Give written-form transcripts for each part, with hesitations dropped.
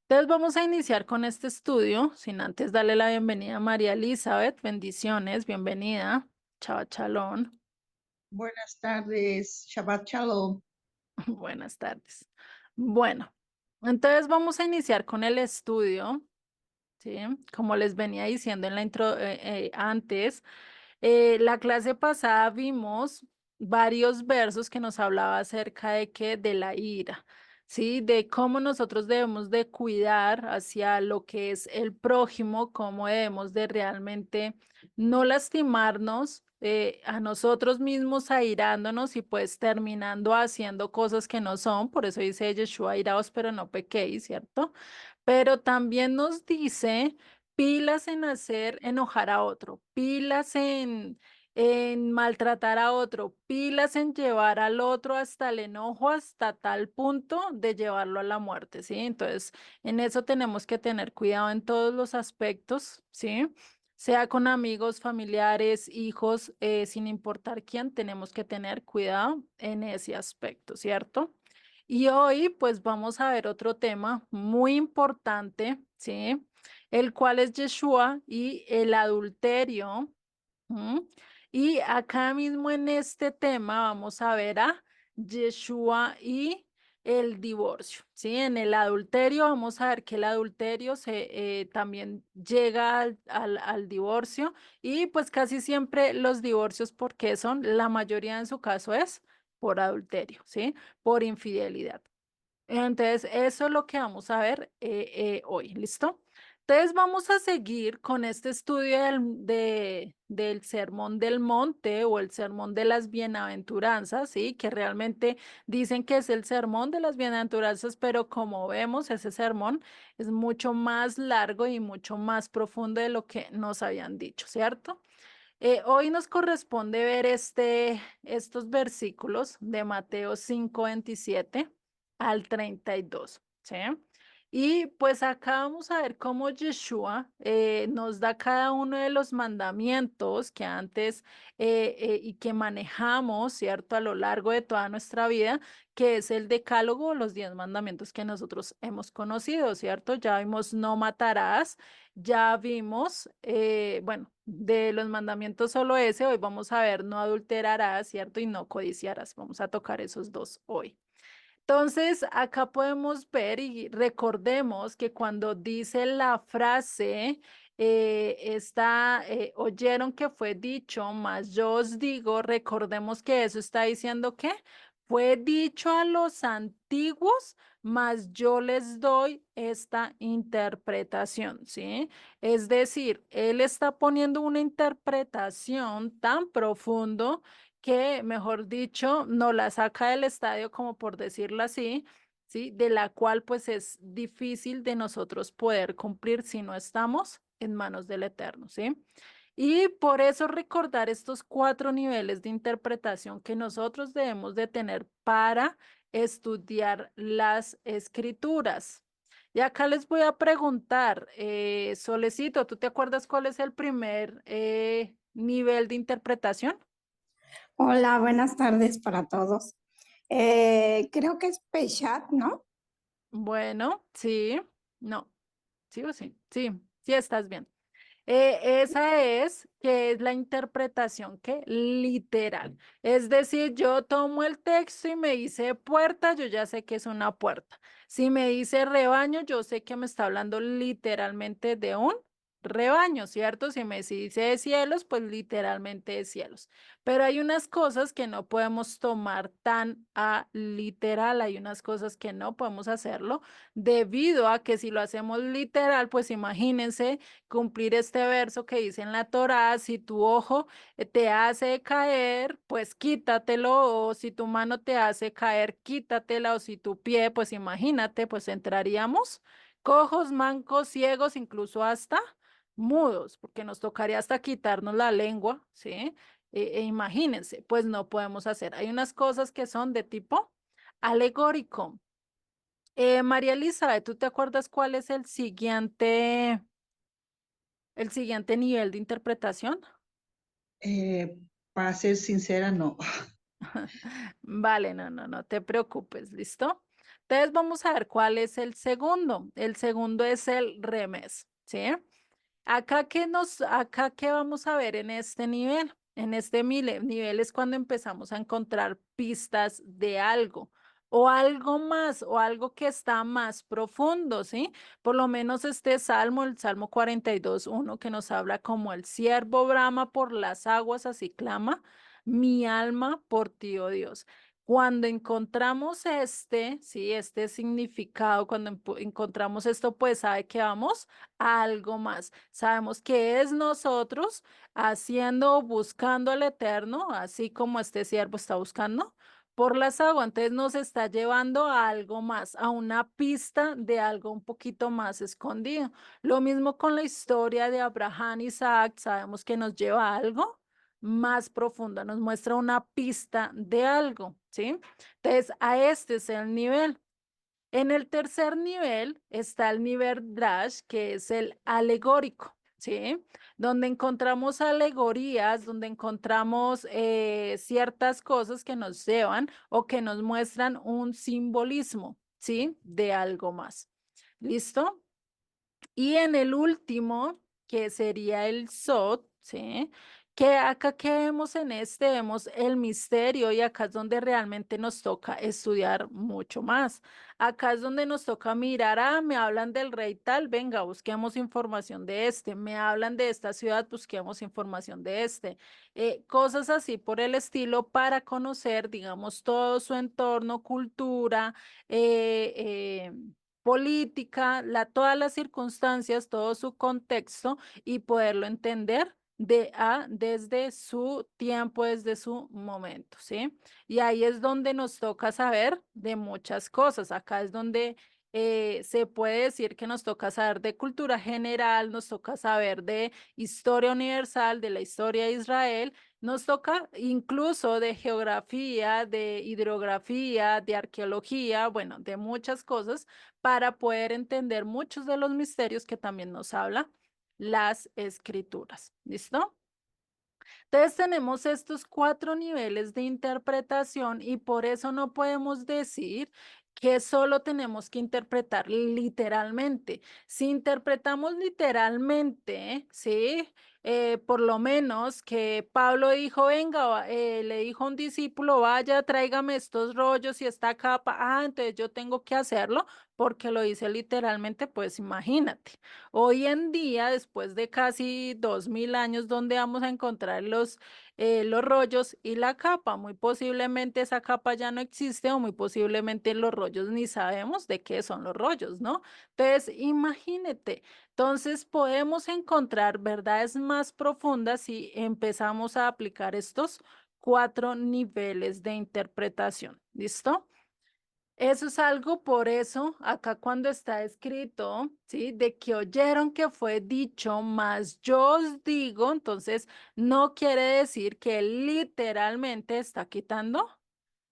Entonces vamos a iniciar con este estudio, sin antes darle la bienvenida a María Elizabeth. Bendiciones, bienvenida. Chao, chalón. Buenas tardes, Shabbat Shalom. Buenas tardes. Bueno, entonces vamos a iniciar con el estudio, ¿sí? Como les venía diciendo en la intro antes. La clase pasada vimos varios versos que nos hablaba acerca de que de la ira, ¿sí? De cómo nosotros debemos de cuidar hacia lo que es el prójimo, cómo debemos de realmente no lastimarnos a nosotros mismos airándonos y pues terminando haciendo cosas que no son. Por eso dice Yeshua, airaos, pero no pequéis, ¿cierto? Pero también nos dice pilas en hacer enojar a otro, pilas en maltratar a otro, pilas en llevar al otro hasta el enojo, hasta tal punto de llevarlo a la muerte, ¿sí? Entonces, en eso tenemos que tener cuidado en todos los aspectos, ¿sí? Sea con amigos, familiares, hijos, sin importar quién, tenemos que tener cuidado en ese aspecto, ¿cierto? Y hoy pues vamos a ver otro tema muy importante, ¿sí? El cual es Yeshua y el adulterio. ¿M? Y acá mismo en este tema vamos a ver a Yeshua y el divorcio, ¿sí? En el adulterio vamos a ver que el adulterio también llega al divorcio y pues casi siempre los divorcios, porque son, la mayoría en su caso es por adulterio, ¿sí? Por infidelidad. Entonces, eso es lo que vamos a ver hoy, ¿listo? Entonces, vamos a seguir con este estudio del Sermón del Monte o el Sermón de las Bienaventuranzas, ¿sí? Que realmente dicen que es el Sermón de las Bienaventuranzas, pero como vemos, ese sermón es mucho más largo y mucho más profundo de lo que nos habían dicho, ¿cierto? Hoy nos corresponde ver estos versículos de Mateo 5:27 al 32, ¿sí? Y pues acá vamos a ver cómo Yeshua nos da cada uno de los mandamientos que antes y que manejamos, ¿cierto? A lo largo de toda nuestra vida, que es el decálogo, los 10 mandamientos que nosotros hemos conocido, ¿cierto? Ya vimos no matarás, ya vimos, bueno, de los mandamientos solo ese, hoy vamos a ver no adulterarás, ¿cierto? Y no codiciarás. Vamos a tocar esos dos hoy. Entonces, acá podemos ver y recordemos que cuando dice la frase, oyeron que fue dicho, mas yo os digo, recordemos que eso está diciendo que fue dicho a los antiguos, mas yo les doy esta interpretación, ¿sí? Es decir, él está poniendo una interpretación tan profundo que, mejor dicho, no la saca del estadio, como por decirlo así, ¿sí? De la cual pues es difícil de nosotros poder cumplir si no estamos en manos del Eterno, ¿sí? Y por eso recordar estos 4 niveles de interpretación que nosotros debemos de tener para estudiar las escrituras. Y acá les voy a preguntar, Solecito, ¿tú te acuerdas cuál es el primer nivel de interpretación? Hola, buenas tardes para todos. Creo que es Peshat, ¿no? Bueno, sí, no, sí o sí, sí, sí estás bien. Esa es que es la interpretación que literal. Es decir, yo tomo el texto y me dice puerta, yo ya sé que es una puerta. Si me dice rebaño, yo sé que me está hablando literalmente de un rebaño, ¿cierto? Si me dice de cielos, pues literalmente de cielos. Pero hay unas cosas que no podemos tomar tan a literal, hay unas cosas que no podemos hacerlo debido a que si lo hacemos literal, pues imagínense cumplir este verso que dice en la Torá, si tu ojo te hace caer, pues quítatelo, o si tu mano te hace caer, quítatela, o si tu pie, pues imagínate, pues entraríamos cojos, mancos, ciegos, incluso hasta mudos, porque nos tocaría hasta quitarnos la lengua, ¿sí? Imagínense, pues no podemos hacer. Hay unas cosas que son de tipo alegórico. María Elizabeth, ¿tú te acuerdas cuál es el siguiente nivel de interpretación? Para ser sincera, no. Vale, no te preocupes, ¿listo? Entonces vamos a ver cuál es el segundo. El segundo es el remes, ¿sí? Acá qué vamos a ver en este nivel. En este nivel es cuando empezamos a encontrar pistas de algo o algo más o algo que está más profundo, ¿sí? Por lo menos este salmo, el Salmo 42:1, que nos habla como el siervo brama por las aguas, así clama mi alma por ti, oh Dios. Cuando encontramos sí, este significado, cuando encontramos esto, pues sabe que vamos a algo más. Sabemos que es nosotros haciendo, buscando al Eterno, así como este siervo está buscando por las aguas. Entonces nos está llevando a algo más, a una pista de algo un poquito más escondido. Lo mismo con la historia de Abraham y Isaac, sabemos que nos lleva a algo más profunda, nos muestra una pista de algo, ¿sí? Entonces, a este es el nivel. En el tercer nivel está el nivel Drash, que es el alegórico, ¿sí? Donde encontramos alegorías, donde encontramos ciertas cosas que nos llevan o que nos muestran un simbolismo, ¿sí? De algo más. ¿Listo? Y en el último, que sería el Sot, ¿sí? Que acá que vemos en este, vemos el misterio y acá es donde realmente nos toca estudiar mucho más. Acá es donde nos toca mirar, me hablan del rey tal, venga, busquemos información de este, me hablan de esta ciudad, busquemos información de este. Cosas así por el estilo para conocer, digamos, todo su entorno, cultura, eh, eh, política, todas las circunstancias, todo su contexto y poderlo entender desde su tiempo, desde su momento, ¿sí? Y ahí es donde nos toca saber de muchas cosas. Acá es donde se puede decir que nos toca saber de cultura general, nos toca saber de historia universal, de la historia de Israel, nos toca incluso de geografía, de hidrografía, de arqueología, bueno, de muchas cosas para poder entender muchos de los misterios que también nos habla las escrituras. ¿Listo? Entonces tenemos estos 4 niveles de interpretación y por eso no podemos decir que solo tenemos que interpretar literalmente. Si interpretamos literalmente, ¿sí? Por lo menos que Pablo dijo, venga, le dijo a un discípulo, vaya, tráigame estos rollos y esta capa. Entonces yo tengo que hacerlo porque lo dice literalmente, pues imagínate. Hoy en día, después de casi 2000 años, ¿dónde vamos a encontrar los rollos y la capa? Muy posiblemente esa capa ya no existe o muy posiblemente los rollos ni sabemos de qué son los rollos, ¿no? Entonces, imagínate. Entonces, podemos encontrar verdades más profundas si empezamos a aplicar estos 4 niveles de interpretación. ¿Listo? Eso es algo, por eso, acá cuando está escrito, ¿sí? De que oyeron que fue dicho, mas yo os digo, entonces no quiere decir que literalmente está quitando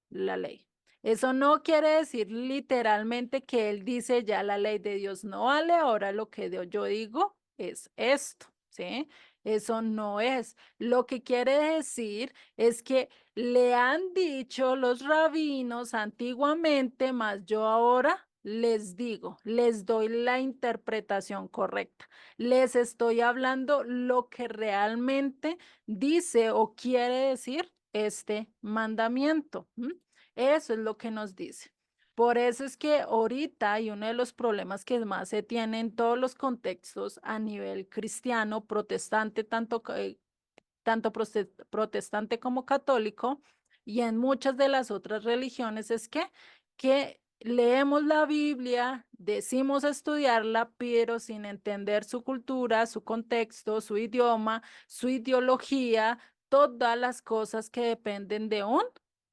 la ley. Eso no quiere decir literalmente que él dice ya la ley de Dios no vale, ahora lo que yo digo es esto, ¿sí? Eso no es. Lo que quiere decir es que le han dicho los rabinos antiguamente, mas yo ahora les digo, les doy la interpretación correcta. Les estoy hablando lo que realmente dice o quiere decir este mandamiento. Eso es lo que nos dice. Por eso es que ahorita hay uno de los problemas que más se tiene en todos los contextos a nivel cristiano, protestante, tanto protestante como católico, y en muchas de las otras religiones es que leemos la Biblia, decimos estudiarla, pero sin entender su cultura, su contexto, su idioma, su ideología, todas las cosas que dependen de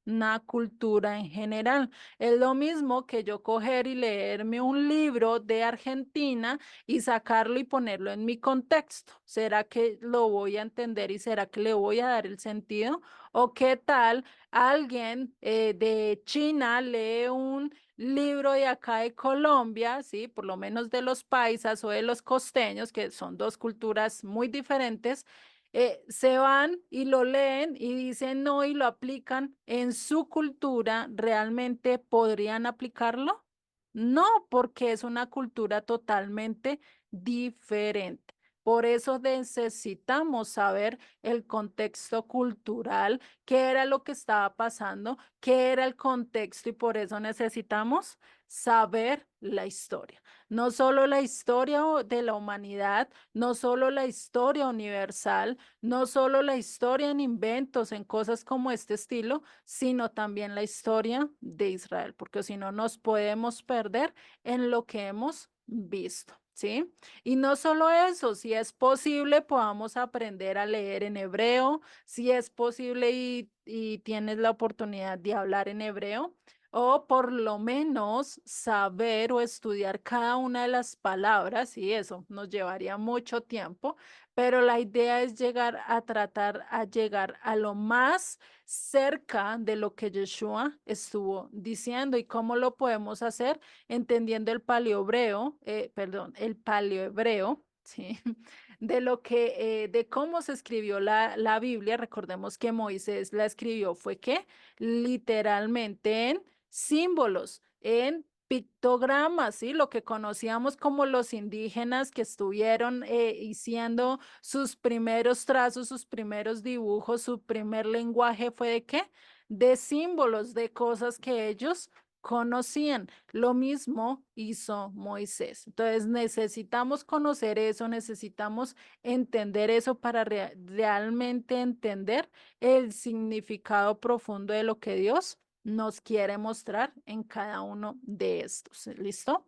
una cultura en general. Es lo mismo que yo coger y leerme un libro de Argentina y sacarlo y ponerlo en mi contexto. ¿Será que lo voy a entender y será que le voy a dar el sentido? ¿O qué tal alguien de China lee un libro de acá de Colombia, sí, por lo menos de los paisas o de los costeños, que son dos culturas muy diferentes? Se van y lo leen y dicen no y lo aplican en su cultura, ¿realmente podrían aplicarlo? No, porque es una cultura totalmente diferente. Por eso necesitamos saber el contexto cultural, qué era lo que estaba pasando, qué era el contexto y por eso necesitamos saber la historia. No solo la historia de la humanidad, no solo la historia universal, no solo la historia en inventos, en cosas como este estilo, sino también la historia de Israel, porque si no nos podemos perder en lo que hemos visto, ¿sí? Y no solo eso, si es posible, podamos aprender a leer en hebreo, si es posible y tienes la oportunidad de hablar en hebreo, o por lo menos saber o estudiar cada una de las palabras, y eso nos llevaría mucho tiempo, pero la idea es llegar a tratar a llegar a lo más cerca de lo que Yeshua estuvo diciendo. ¿Y cómo lo podemos hacer? Entendiendo el paleohebreo, el paleohebreo, ¿sí? De lo que, de cómo se escribió la Biblia. Recordemos que Moisés la escribió, fue que literalmente en símbolos, en pictogramas, ¿sí? Lo que conocíamos como los indígenas que estuvieron haciendo sus primeros trazos, sus primeros dibujos, su primer lenguaje fue de qué? De símbolos, de cosas que ellos conocían. Lo mismo hizo Moisés. Entonces necesitamos conocer eso, necesitamos entender eso para realmente entender el significado profundo de lo que Dios nos quiere mostrar en cada uno de estos. ¿Listo?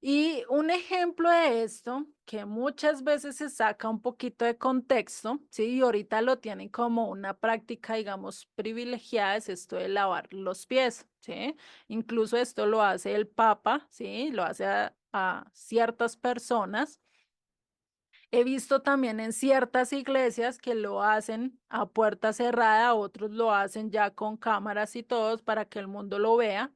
Y un ejemplo de esto, que muchas veces se saca un poquito de contexto, ¿sí? Y ahorita lo tienen como una práctica, digamos, privilegiada, es esto de lavar los pies, ¿sí? Incluso esto lo hace el Papa, ¿sí? Lo hace a ciertas personas. He visto también en ciertas iglesias que lo hacen a puerta cerrada, otros lo hacen ya con cámaras y todos para que el mundo lo vea.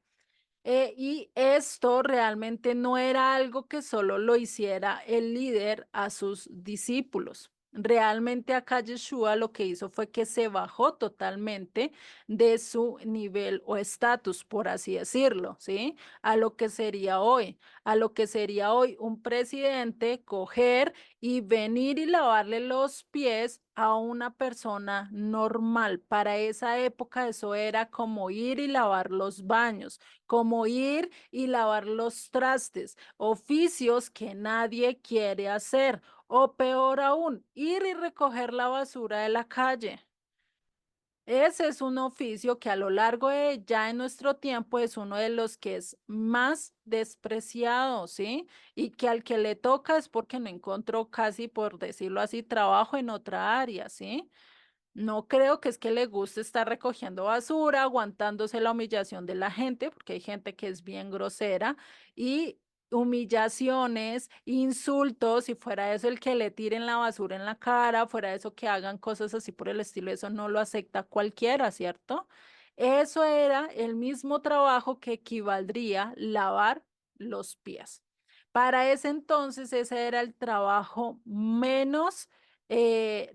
Y esto realmente no era algo que solo lo hiciera el líder a sus discípulos. Realmente acá Yeshua lo que hizo fue que se bajó totalmente de su nivel o estatus, por así decirlo, ¿sí? A lo que sería hoy, a lo que sería hoy un presidente coger y venir y lavarle los pies a una persona normal. Para esa época eso era como ir y lavar los baños, como ir y lavar los trastes, oficios que nadie quiere hacer, o peor aún, ir y recoger la basura de la calle. Ese es un oficio que a lo largo de ya en nuestro tiempo es uno de los que es más despreciado, ¿sí? Y que al que le toca es porque no encontró casi, por decirlo así, trabajo en otra área, ¿sí? No creo que es que le guste estar recogiendo basura, aguantándose la humillación de la gente, porque hay gente que es bien grosera y humillaciones, insultos, y fuera eso el que le tiren la basura en la cara, fuera eso que hagan cosas así por el estilo, eso no lo acepta cualquiera, ¿cierto? Eso era el mismo trabajo que equivaldría lavar los pies. Para ese entonces, ese era el trabajo menos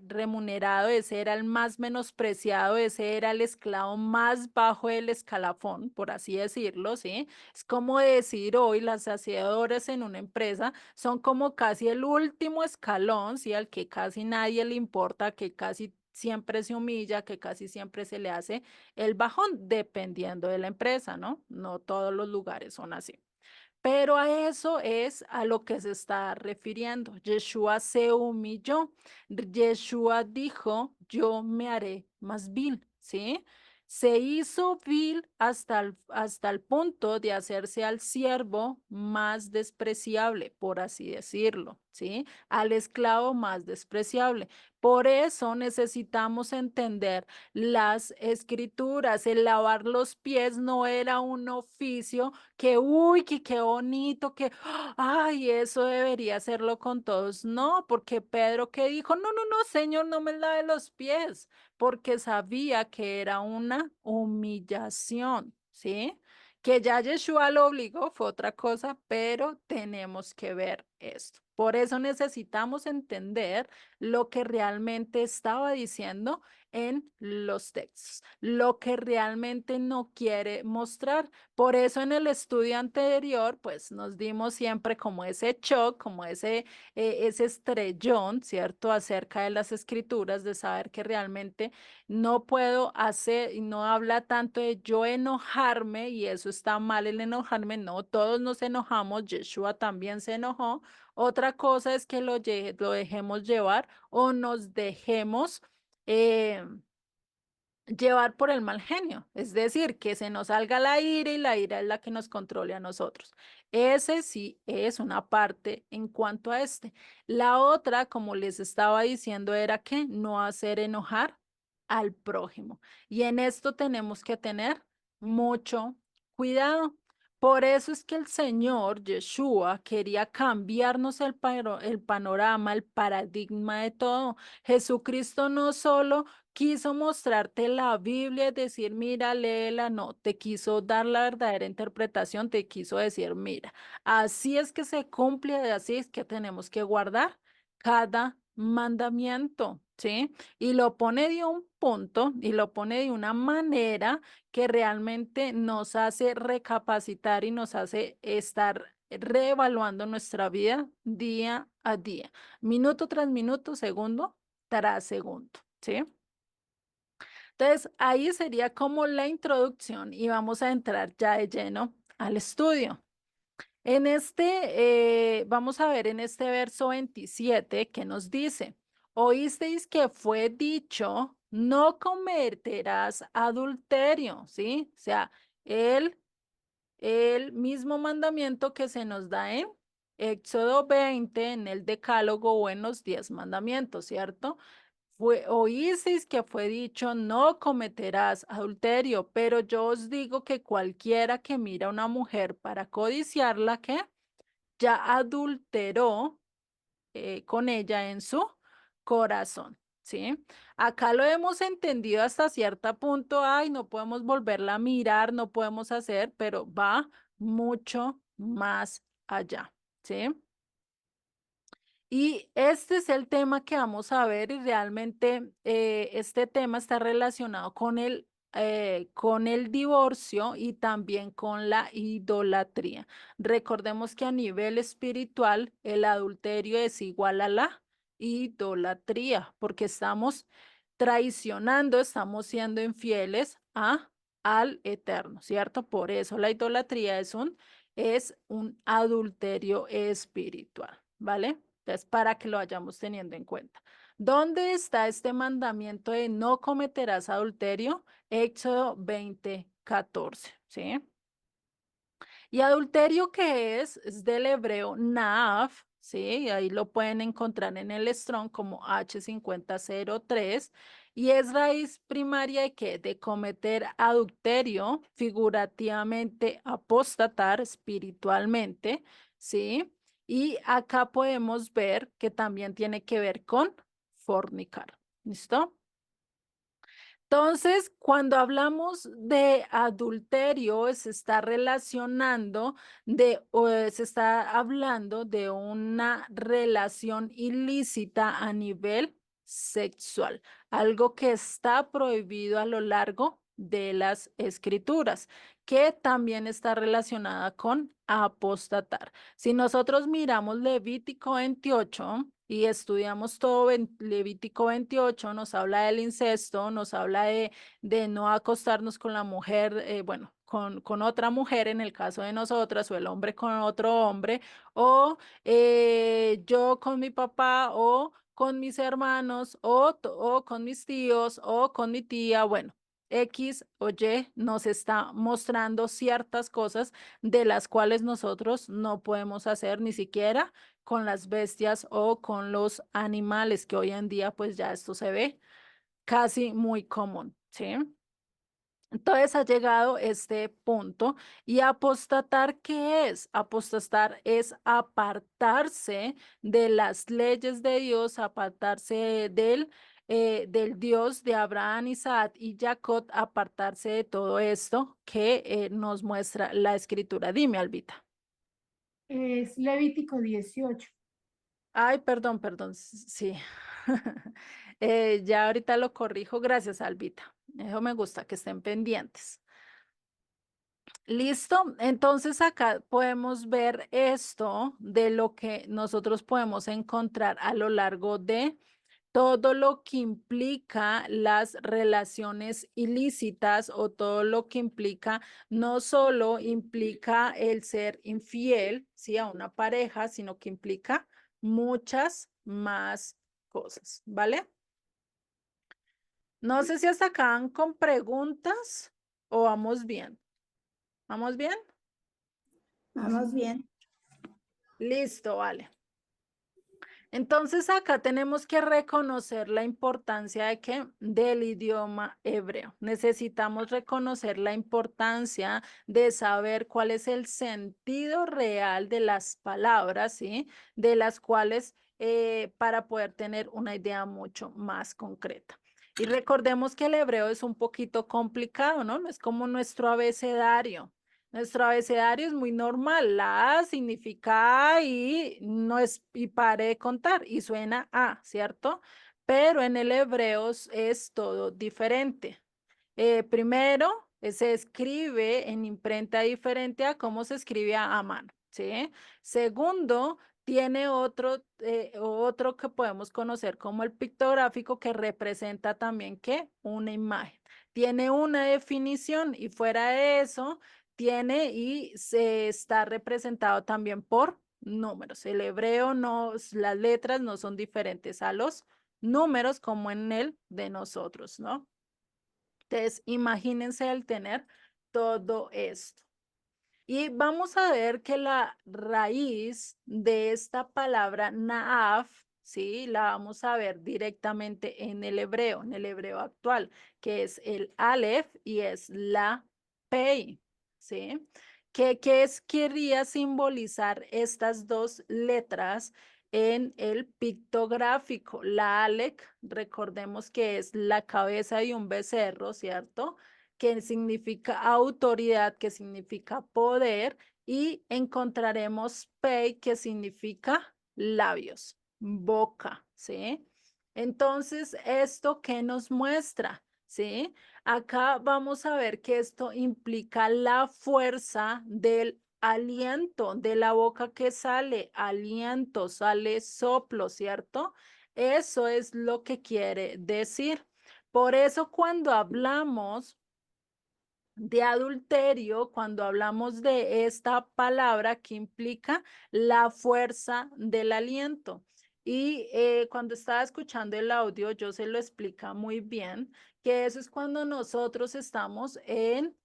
remunerado, ese era el más menospreciado, ese era el esclavo más bajo del escalafón, por así decirlo, ¿sí? Es como decir hoy las aseadoras en una empresa son como casi el último escalón, ¿sí? Al que casi nadie le importa, que casi siempre se humilla, que casi siempre se le hace el bajón, dependiendo de la empresa, ¿no? No todos los lugares son así. Pero a eso es a lo que se está refiriendo. Yeshua se humilló. Yeshua dijo, yo me haré más vil, ¿sí? Se hizo vil hasta el punto de hacerse al siervo más despreciable, por así decirlo, ¿sí? Al esclavo más despreciable. Por eso necesitamos entender las escrituras. El lavar los pies no era un oficio que, uy, que qué bonito, que, ay, eso debería hacerlo con todos. No, porque Pedro que dijo, no, no, no, Señor, no me lave los pies, porque sabía que era una humillación, ¿sí? Que ya Yeshua lo obligó fue otra cosa, pero tenemos que ver esto. Por eso necesitamos entender lo que realmente estaba diciendo en los textos, lo que realmente no quiere mostrar. Por eso en el estudio anterior, pues nos dimos siempre como ese shock, como ese estrellón, ¿cierto? Acerca de las escrituras, de saber que realmente no puedo hacer, y no habla tanto de yo enojarme, y eso está mal el enojarme, no, todos nos enojamos, Yeshua también se enojó. Otra cosa es que lo dejemos llevar o nos dejemos eh, llevar por el mal genio, es decir, que se nos salga la ira y la ira es la que nos controle a nosotros. Ese sí es una parte en cuanto a este. La otra, como les estaba diciendo, era que no hacer enojar al prójimo. Y en esto tenemos que tener mucho cuidado. Por eso es que el Señor Yeshua quería cambiarnos el panorama, el paradigma de todo. Jesucristo no solo quiso mostrarte la Biblia y decir, mira, léela, no, te quiso dar la verdadera interpretación, te quiso decir, mira, así es que se cumple, así es que tenemos que guardar cada mandamiento, ¿sí? Y lo pone de un punto y lo pone de una manera que realmente nos hace recapacitar y nos hace estar reevaluando nuestra vida día a día, minuto tras minuto, segundo tras segundo, ¿sí? Entonces, ahí sería como la introducción y vamos a entrar ya de lleno al estudio. Vamos a ver en este verso 27 que nos dice, oísteis que fue dicho, no cometerás adulterio, ¿sí? O sea, el mismo mandamiento que se nos da en Éxodo 20, en el Decálogo o en los 10 mandamientos, ¿cierto? Oísteis que fue dicho, no cometerás adulterio, pero yo os digo que cualquiera que mira a una mujer para codiciarla, que ya adulteró con ella en su corazón, ¿sí? Acá lo hemos entendido hasta cierto punto, ay, no podemos volverla a mirar, no podemos hacer, pero va mucho más allá, ¿sí? Y este es el tema que vamos a ver y realmente este tema está relacionado con el divorcio y también con la idolatría. Recordemos que a nivel espiritual el adulterio es igual a la idolatría porque estamos traicionando, estamos siendo infieles al Eterno, ¿cierto? Por eso la idolatría es un adulterio espiritual, ¿vale? Entonces, para que lo vayamos teniendo en cuenta. ¿Dónde está este mandamiento de no cometerás adulterio? Éxodo 20:14, ¿sí? ¿Y adulterio qué es? Es del hebreo naaf, ¿sí? Ahí lo pueden encontrar en el Strong como H5003. ¿Y es raíz primaria de qué? De cometer adulterio, figurativamente apostatar espiritualmente, ¿sí? Y acá podemos ver que también tiene que ver con fornicar. ¿Listo? Entonces, cuando hablamos de adulterio, se está relacionando se está hablando de una relación ilícita a nivel sexual, algo que está prohibido a lo largo de las escrituras, que también está relacionada con apostatar. Si nosotros miramos Levítico 28 y estudiamos todo Levítico 28, nos habla del incesto, nos habla de no acostarnos con la mujer, bueno, con otra mujer en el caso de nosotras, o el hombre con otro hombre, o yo con mi papá, o con mis hermanos, o con mis tíos, o con mi tía, bueno. X o Y nos está mostrando ciertas cosas de las cuales nosotros no podemos hacer ni siquiera con las bestias o con los animales, que hoy en día pues ya esto se ve casi muy común, ¿sí? Entonces ha llegado este punto y apostatar, ¿qué es? Apostatar es apartarse de las leyes de Dios, apartarse del Dios de Abraham, Isaac y Jacob, apartarse de todo esto que nos muestra la escritura. Dime, Albita. Es Levítico 18. Ay, perdón, sí. Ya ahorita lo corrijo, gracias, Albita. Eso me gusta, que estén pendientes. Listo, entonces acá podemos ver esto de lo que nosotros podemos encontrar a lo largo de todo lo que implica las relaciones ilícitas o todo lo que implica, no solo implica el ser infiel, ¿sí? A una pareja, sino que implica muchas más cosas, ¿vale? No sé si hasta acá van con preguntas o vamos bien. ¿Vamos bien? Vamos bien. Listo, vale. Entonces acá tenemos que reconocer la importancia de que del idioma hebreo. Necesitamos reconocer la importancia de saber cuál es el sentido real de las palabras, ¿sí? De las cuales para poder tener una idea mucho más concreta. Y recordemos que el hebreo es un poquito complicado, ¿no? No es como nuestro abecedario. Nuestro abecedario es muy normal. La A significa A y no es y pare de contar y suena A, ¿cierto? Pero en el hebreo es todo diferente. Primero, se escribe en imprenta diferente a cómo se escribe a mano, ¿sí? Segundo, tiene otro que podemos conocer como el pictográfico que representa también ¿qué? Una imagen. Tiene una definición y fuera de eso tiene y se está representado también por números. El hebreo no, las letras no son diferentes a los números como en el de nosotros, ¿no? Entonces, imagínense el tener todo esto. Y vamos a ver que la raíz de esta palabra naaf, ¿sí? La vamos a ver directamente en el hebreo actual, que es el aleph y es la pei, ¿sí? Quería simbolizar estas dos letras en el pictográfico? La aleph, recordemos que es la cabeza de un becerro, ¿cierto? Que significa autoridad, que significa poder, y encontraremos pei, que significa labios, boca, ¿sí? Entonces, ¿esto qué nos muestra? ¿Sí? Acá vamos a ver que esto implica la fuerza del aliento, de la boca que sale, aliento, sale soplo, ¿cierto? Eso es lo que quiere decir. Por eso cuando hablamos de adulterio, cuando hablamos de esta palabra que implica la fuerza del aliento. Y cuando estaba escuchando el audio, yo se lo explica muy bien, que eso es cuando nosotros estamos en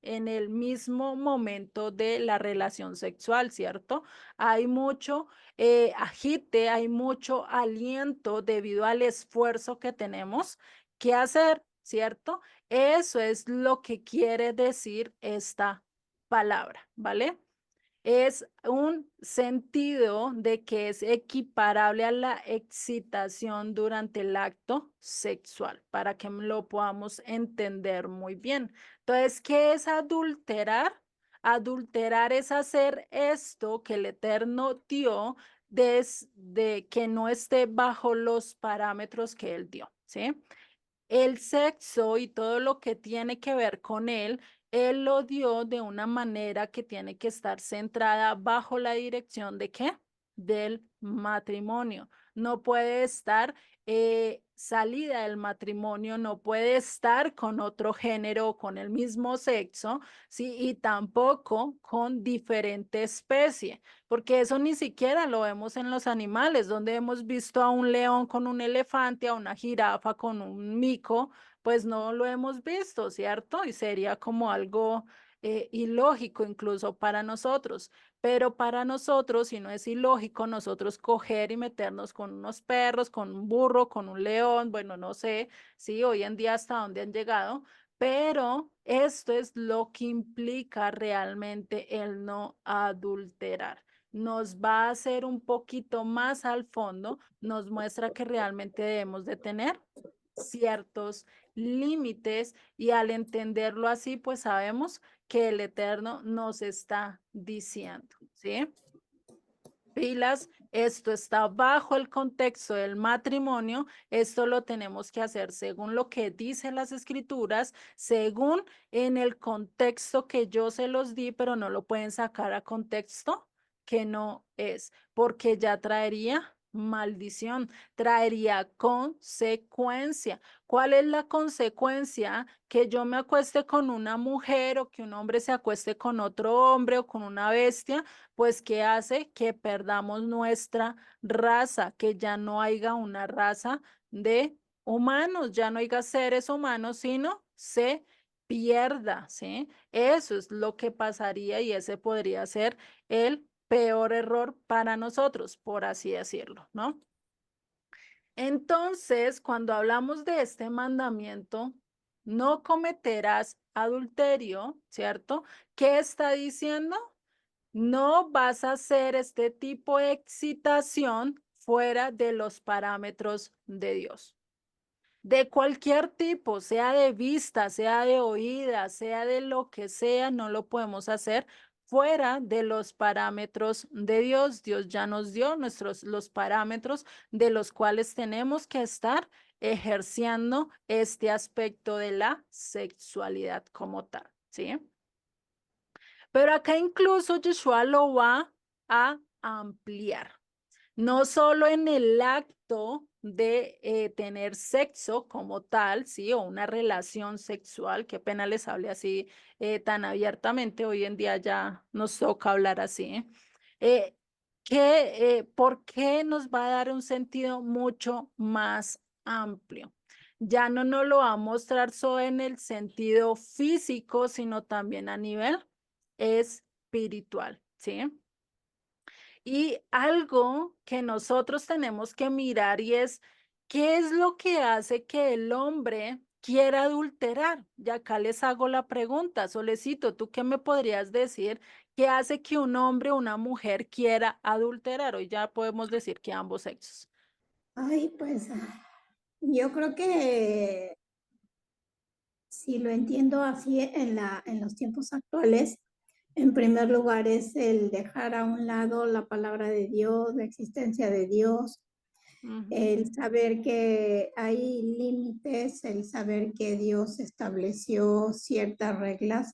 el mismo momento de la relación sexual, ¿cierto? Hay mucho agite, hay mucho aliento debido al esfuerzo que tenemos que hacer, ¿cierto? Eso es lo que quiere decir esta palabra, ¿vale? Es un sentido de que es equiparable a la excitación durante el acto sexual, para que lo podamos entender muy bien. Entonces, ¿qué es adulterar? Adulterar es hacer esto que el Eterno dio desde que no esté bajo los parámetros que Él dio, ¿sí? El sexo y todo lo que tiene que ver con él lo dio de una manera que tiene que estar centrada bajo la dirección de ¿qué? Del matrimonio. No puede estar salida del matrimonio, no puede estar con otro género o con el mismo sexo, ¿sí? Y tampoco con diferente especie, porque eso ni siquiera lo vemos en los animales, donde hemos visto a un león con un elefante, a una jirafa con un mico, pues no lo hemos visto, ¿cierto? Y sería como algo ilógico incluso para nosotros, pero para nosotros, si no es ilógico, nosotros coger y meternos con unos perros, con un burro, con un león, bueno, no sé, sí, hoy en día hasta dónde han llegado, pero esto es lo que implica realmente el no adulterar. Nos va a hacer un poquito más al fondo, nos muestra que realmente debemos de tener ciertos límites y al entenderlo así, pues sabemos que el Eterno nos está diciendo, ¿sí? Pilas esto está bajo el contexto del matrimonio, esto lo tenemos que hacer según lo que dicen las escrituras, según en el contexto que yo se los di, pero no lo pueden sacar a contexto que no es, porque ya traería maldición, traería consecuencia. ¿Cuál es la consecuencia? Que yo me acueste con una mujer o que un hombre se acueste con otro hombre o con una bestia, pues ¿qué hace? Que perdamos nuestra raza, que ya no haya una raza de humanos, ya no haya seres humanos, sino se pierda, ¿sí? Eso es lo que pasaría y ese podría ser el peor error para nosotros, por así decirlo, ¿no? Entonces, cuando hablamos de este mandamiento, no cometerás adulterio, ¿cierto? ¿Qué está diciendo? No vas a hacer este tipo de excitación fuera de los parámetros de Dios. De cualquier tipo, sea de vista, sea de oída, sea de lo que sea, no lo podemos hacer fuera de los parámetros de Dios. Dios ya nos dio los parámetros de los cuales tenemos que estar ejerciendo este aspecto de la sexualidad como tal, ¿sí? Pero acá incluso Yeshua lo va a ampliar. No solo en el acto de tener sexo como tal, ¿sí? O una relación sexual, qué pena les hable así tan abiertamente, hoy en día ya nos toca hablar así. Eh, ¿Por qué nos va a dar un sentido mucho más amplio? Ya no nos lo va a mostrar solo en el sentido físico, sino también a nivel espiritual, ¿sí? Y algo que nosotros tenemos que mirar y es, ¿qué es lo que hace que el hombre quiera adulterar? Y acá les hago la pregunta, Solecito, ¿tú qué me podrías decir? ¿Qué hace que un hombre o una mujer quiera adulterar? Hoy ya podemos decir que ambos sexos. Ay, pues yo creo que si lo entiendo así en los tiempos actuales, en primer lugar es el dejar a un lado la palabra de Dios, la existencia de Dios, el saber que hay límites, el saber que Dios estableció ciertas reglas.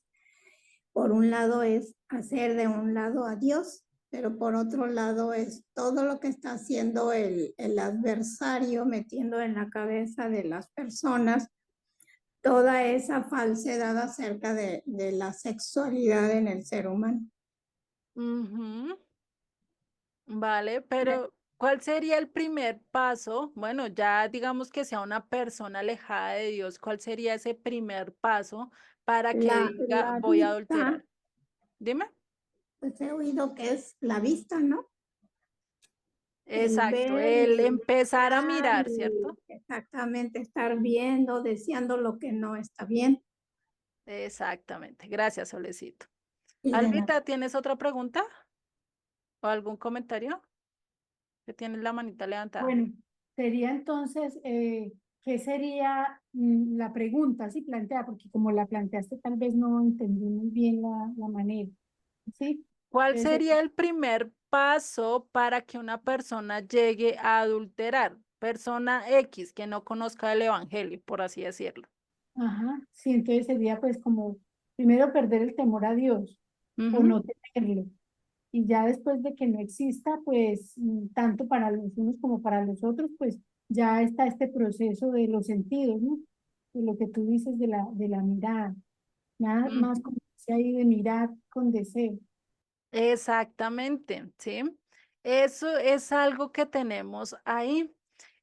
Por un lado es hacer de un lado a Dios, pero por otro lado es todo lo que está haciendo el adversario, metiendo en la cabeza de las personas toda esa falsedad acerca de la sexualidad en el ser humano. Ujú. Vale, pero ¿cuál sería el primer paso? Bueno, ya digamos que sea una persona alejada de Dios, ¿cuál sería ese primer paso para que diga La voy a vista, adulterar? Dime. pues he oído que es la vista, ¿no? El Exacto, ver el y empezar a desear mirar, y ¿cierto? exactamente estar viendo, deseando lo que no está bien. Exactamente. Gracias, Solecito. Y de nada. Albita, ¿tienes otra pregunta o algún comentario? Que tienes la manita levantada. Bueno, sería entonces, ¿qué sería la pregunta, si plantea? Porque como la planteaste, tal vez no entendí muy bien la manera, ¿sí? ¿Cuál Entonces, sería el primer paso para que una persona llegue a adulterar? Persona X que no conozca el evangelio, por así decirlo. ajá, sí, entonces sería pues como primero perder el temor a Dios o Ujú, no tenerlo. Y ya después de que no exista, pues tanto para los unos como para los otros, pues ya está este proceso de los sentidos, ¿no? De lo que tú dices de la mirada. Nada más ujú. como dice ahí de mirar con deseo. Exactamente, ¿sí? Eso es algo que tenemos ahí.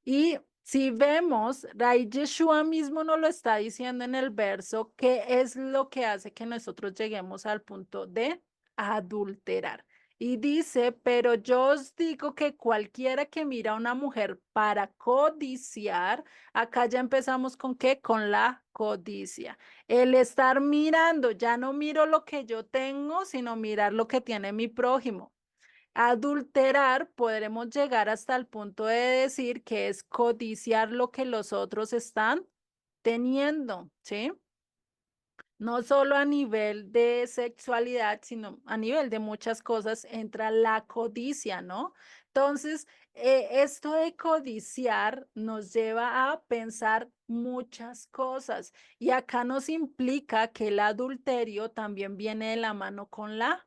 Y si vemos, ahí Yeshua mismo nos lo está diciendo en el verso, qué es lo que hace que nosotros lleguemos al punto de adulterar. Y dice, pero yo os digo que cualquiera que mira a una mujer para codiciar, acá ya empezamos con qué, con la codicia. El estar mirando, ya no miro lo que yo tengo, sino mirar lo que tiene mi prójimo. Adulterar, podremos llegar hasta el punto de decir que es codiciar lo que los otros están teniendo, ¿sí? No solo a nivel de sexualidad, sino a nivel de muchas cosas entra la codicia, ¿no? Entonces, esto de codiciar nos lleva a pensar muchas cosas y acá nos implica que el adulterio también viene de la mano con la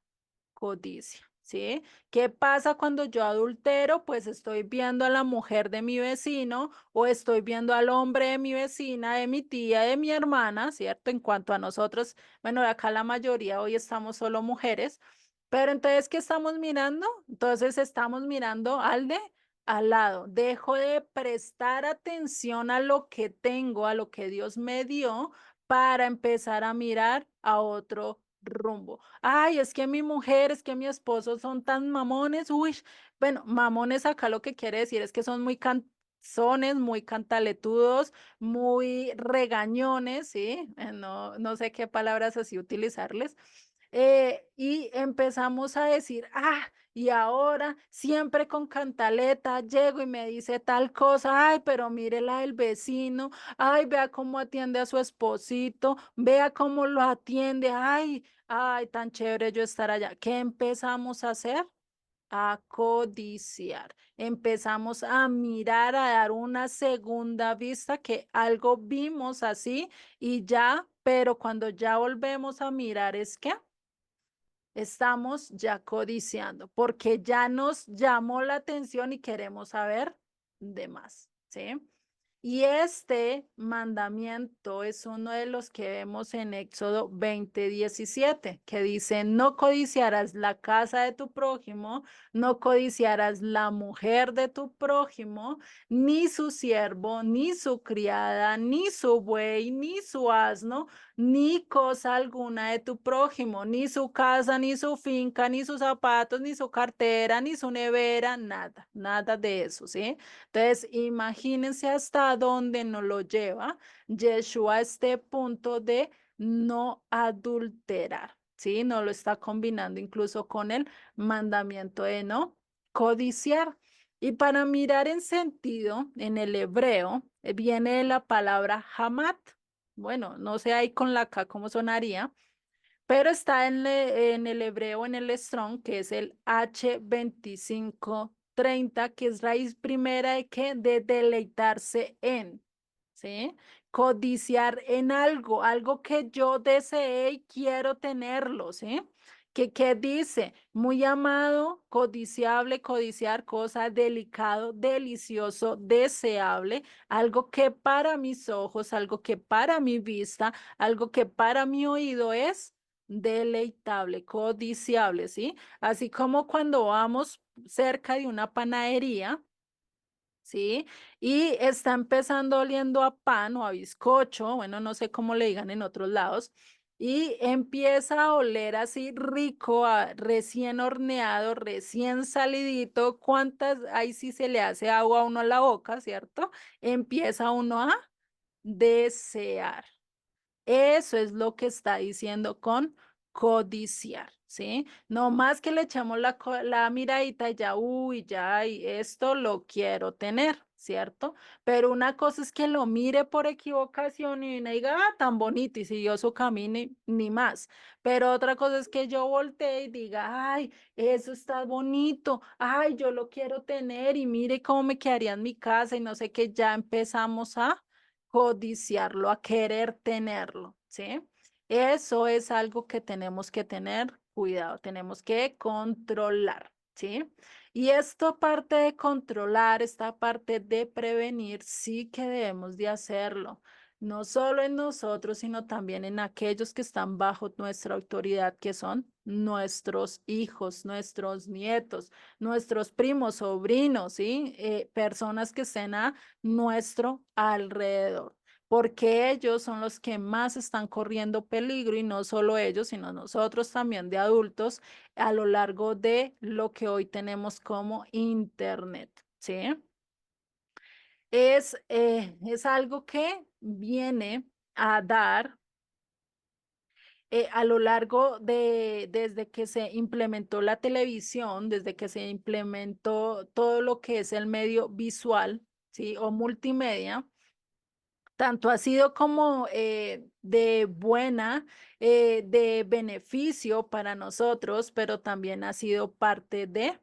codicia, ¿sí? ¿Qué pasa cuando yo adultero? Pues estoy viendo a la mujer de mi vecino o estoy viendo al hombre de mi vecina, de mi tía, de mi hermana, ¿cierto? En cuanto a nosotros, bueno, acá la mayoría hoy estamos solo mujeres, pero entonces, ¿qué estamos mirando? Entonces estamos mirando al de al lado. Dejo de prestar atención a lo que tengo, a lo que Dios me dio, para empezar a mirar a otro rumbo. Ay, es que mi mujer, es que mi esposo son tan mamones. Uy, bueno, mamones acá lo que quiere decir es que son muy canzones, muy cantaletudos, muy regañones, ¿sí? No sé qué palabras así utilizarles. Y empezamos a decir, y ahora siempre con cantaleta llego y me dice tal cosa, ay, pero mire la del vecino, ay, vea cómo atiende a su esposito, vea cómo lo atiende, ay, tan chévere yo estar allá. ¿Qué empezamos a hacer? A codiciar. Empezamos a mirar, a dar una segunda vista que algo vimos así y ya, pero cuando ya volvemos a mirar es que estamos ya codiciando porque ya nos llamó la atención y queremos saber de más, ¿sí? Y este mandamiento es uno de los que vemos en Éxodo 20:17, que dice, no codiciarás la casa de tu prójimo, no codiciarás la mujer de tu prójimo, ni su siervo, ni su criada, ni su buey, ni su asno, ni cosa alguna de tu prójimo, ni su casa, ni su finca, ni sus zapatos, ni su cartera, ni su nevera, nada, nada de eso, ¿sí? Entonces, imagínense hasta dónde nos lo lleva Yeshua a este punto de no adulterar, ¿sí? No lo está combinando incluso con el mandamiento de no codiciar. Y para mirar en sentido, en el hebreo, viene la palabra hamat. Bueno, no sé ahí con la K cómo sonaría, pero está en el hebreo, en el Strong, que es el H2530, que es raíz primera de qué? De deleitarse en, ¿sí? Codiciar en algo, algo que yo deseé y quiero tenerlo, ¿sí? ¿Qué dice? Muy amado, codiciable, codiciar, cosa delicado, delicioso, deseable, algo que para mis ojos, algo que para mi vista, algo que para mi oído es deleitable, codiciable, ¿sí? Así como cuando vamos cerca de una panadería, ¿sí? Y está empezando oliendo a pan o a bizcocho, bueno, no sé cómo le digan en otros lados, y empieza a oler así rico, recién horneado, recién salidito, ¿cuántas? Ahí sí se le hace agua a uno a la boca, ¿cierto? Empieza uno a desear. Eso es lo que está diciendo con codiciar, ¿sí? No más que le echamos la miradita y ya, uy, ya, y esto lo quiero tener, ¿cierto? Pero una cosa es que lo mire por equivocación y me diga, tan bonito, y siguió su camino y ni más. Pero otra cosa es que yo voltee y diga, ay, eso está bonito, ay, yo lo quiero tener y mire cómo me quedaría en mi casa y no sé qué, ya empezamos a codiciarlo, a querer tenerlo, ¿sí? Eso es algo que tenemos que tener cuidado, tenemos que controlar, ¿sí? Y esta parte de controlar, esta parte de prevenir, sí que debemos de hacerlo, no solo en nosotros, sino también en aquellos que están bajo nuestra autoridad, que son nuestros hijos, nuestros nietos, nuestros primos, sobrinos, ¿sí? Personas que estén a nuestro alrededor, porque ellos son los que más están corriendo peligro y no solo ellos, sino nosotros también de adultos a lo largo de lo que hoy tenemos como Internet, ¿sí? Es algo que viene a dar a lo largo desde que se implementó la televisión, desde que se implementó todo lo que es el medio visual, ¿sí? O multimedia, tanto ha sido como de buena, de beneficio para nosotros, pero también ha sido parte de,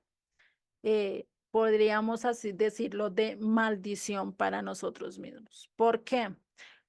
podríamos así decirlo, de maldición para nosotros mismos. ¿Por qué?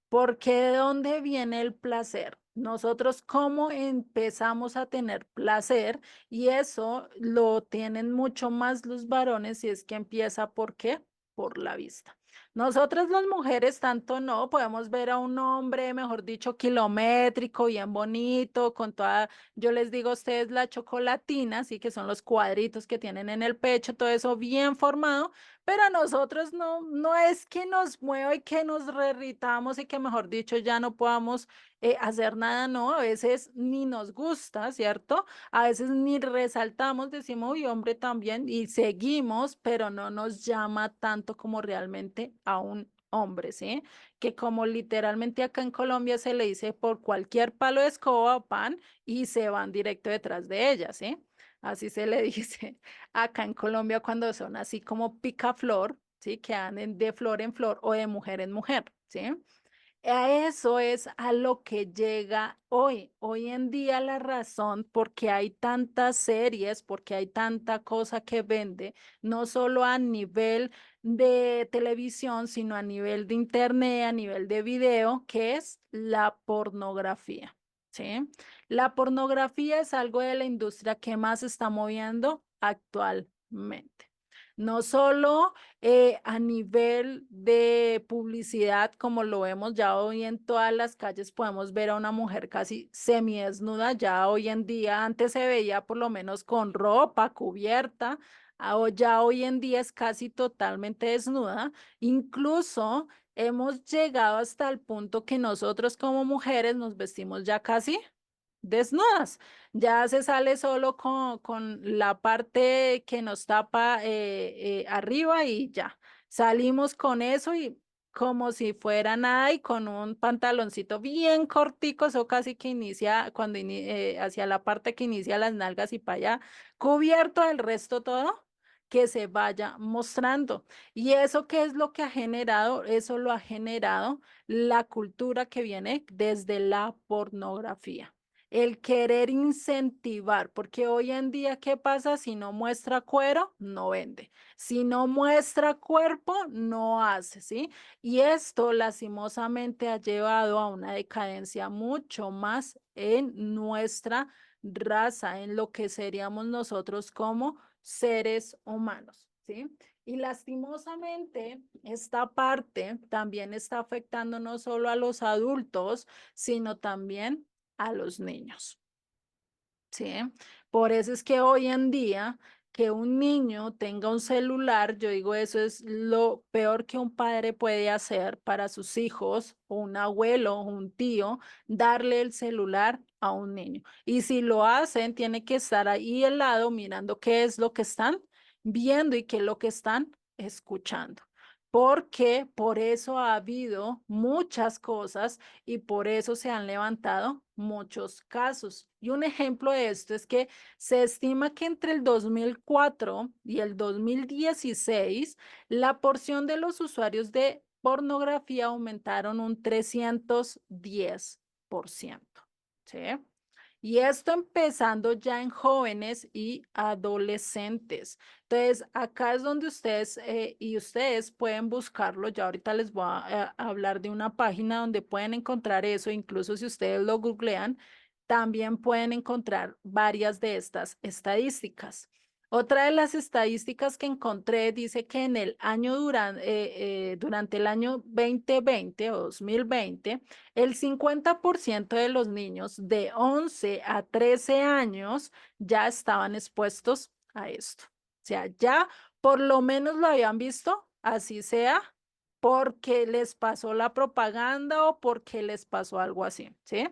Porque ¿de dónde viene el placer? Nosotros cómo empezamos a tener placer y eso lo tienen mucho más los varones y es que empieza ¿por qué? Por la vista. Nosotras las mujeres tanto no, podemos ver a un hombre, mejor dicho, kilométrico, bien bonito, con toda, yo les digo a ustedes la chocolatina, así que son los cuadritos que tienen en el pecho, todo eso bien formado, pero a nosotros no es que nos mueva y que nos irritamos y que, mejor dicho, ya no podamos hacer nada, no, a veces ni nos gusta, ¿cierto? A veces ni resaltamos, decimos, uy, hombre, también, y seguimos, pero no nos llama tanto como realmente a un hombre, ¿sí? Que como literalmente acá en Colombia se le dice por cualquier palo de escoba, pan, y se van directo detrás de ella, ¿sí? Así se le dice acá en Colombia cuando son así como picaflor, ¿sí? Que andan de flor en flor o de mujer en mujer, ¿sí? A eso es a lo que llega hoy. Hoy en día la razón porque hay tantas series, porque hay tanta cosa que vende, no solo a nivel de televisión, sino a nivel de internet, a nivel de video, que es la pornografía. ¿Sí? La pornografía es algo de la industria que más se está moviendo actualmente. No solo a nivel de publicidad, como lo vemos ya hoy en todas las calles, podemos ver a una mujer casi semidesnuda, ya hoy en día, antes se veía por lo menos con ropa cubierta, ya hoy en día es casi totalmente desnuda, incluso hemos llegado hasta el punto que nosotros como mujeres nos vestimos ya casi desnudas. Ya se sale solo con la parte que nos tapa arriba y ya. Salimos con eso y como si fuera nada y con un pantaloncito bien cortico, eso casi que inicia cuando hacia la parte que inicia las nalgas y para allá, cubierto el resto todo que se vaya mostrando. ¿Y eso qué es lo que ha generado? Eso lo ha generado la cultura que viene desde la pornografía, el querer incentivar, porque hoy en día, ¿qué pasa? Si no muestra cuero, no vende. Si no muestra cuerpo, no hace, ¿sí? Y esto lastimosamente ha llevado a una decadencia mucho más en nuestra raza, en lo que seríamos nosotros como seres humanos, ¿sí? Y lastimosamente, esta parte también está afectando no solo a los adultos, sino también a los niños. ¿Sí? Por eso es que hoy en día que un niño tenga un celular, yo digo, eso es lo peor que un padre puede hacer para sus hijos, o un abuelo, o un tío, darle el celular a un niño. Y si lo hacen, tiene que estar ahí al lado mirando qué es lo que están viendo y qué es lo que están escuchando. Porque por eso ha habido muchas cosas y por eso se han levantado muchos casos. Y un ejemplo de esto es que se estima que entre el 2004 y el 2016, la porción de los usuarios de pornografía aumentaron un 310%. ¿Sí? Y esto empezando ya en jóvenes y adolescentes. Entonces, acá es donde ustedes y ustedes pueden buscarlo. Ya ahorita les voy a hablar de una página donde pueden encontrar eso. Incluso si ustedes lo googlean, también pueden encontrar varias de estas estadísticas. Otra de las estadísticas que encontré dice que en el año durante el año 2020 o 2020, el 50% de los niños de 11 a 13 años ya estaban expuestos a esto. O sea, ya por lo menos lo habían visto, así sea, porque les pasó la propaganda o porque les pasó algo así, ¿sí?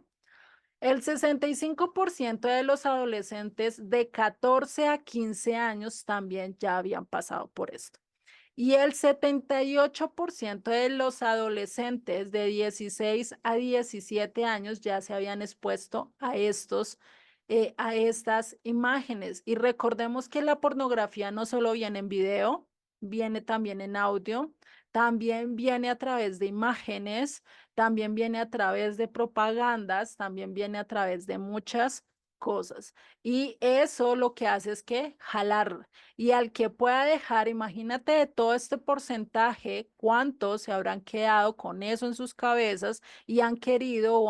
El 65% de los adolescentes de 14 a 15 años también ya habían pasado por esto. Y el 78% de los adolescentes de 16 a 17 años ya se habían expuesto a estas imágenes. Y recordemos que la pornografía no solo viene en video, viene también en audio, también viene a través de imágenes, también viene a través de propagandas, también viene a través de muchas cosas. Y eso lo que hace es que jalar. Y al que pueda dejar, imagínate de todo este porcentaje, cuántos se habrán quedado con eso en sus cabezas y han querido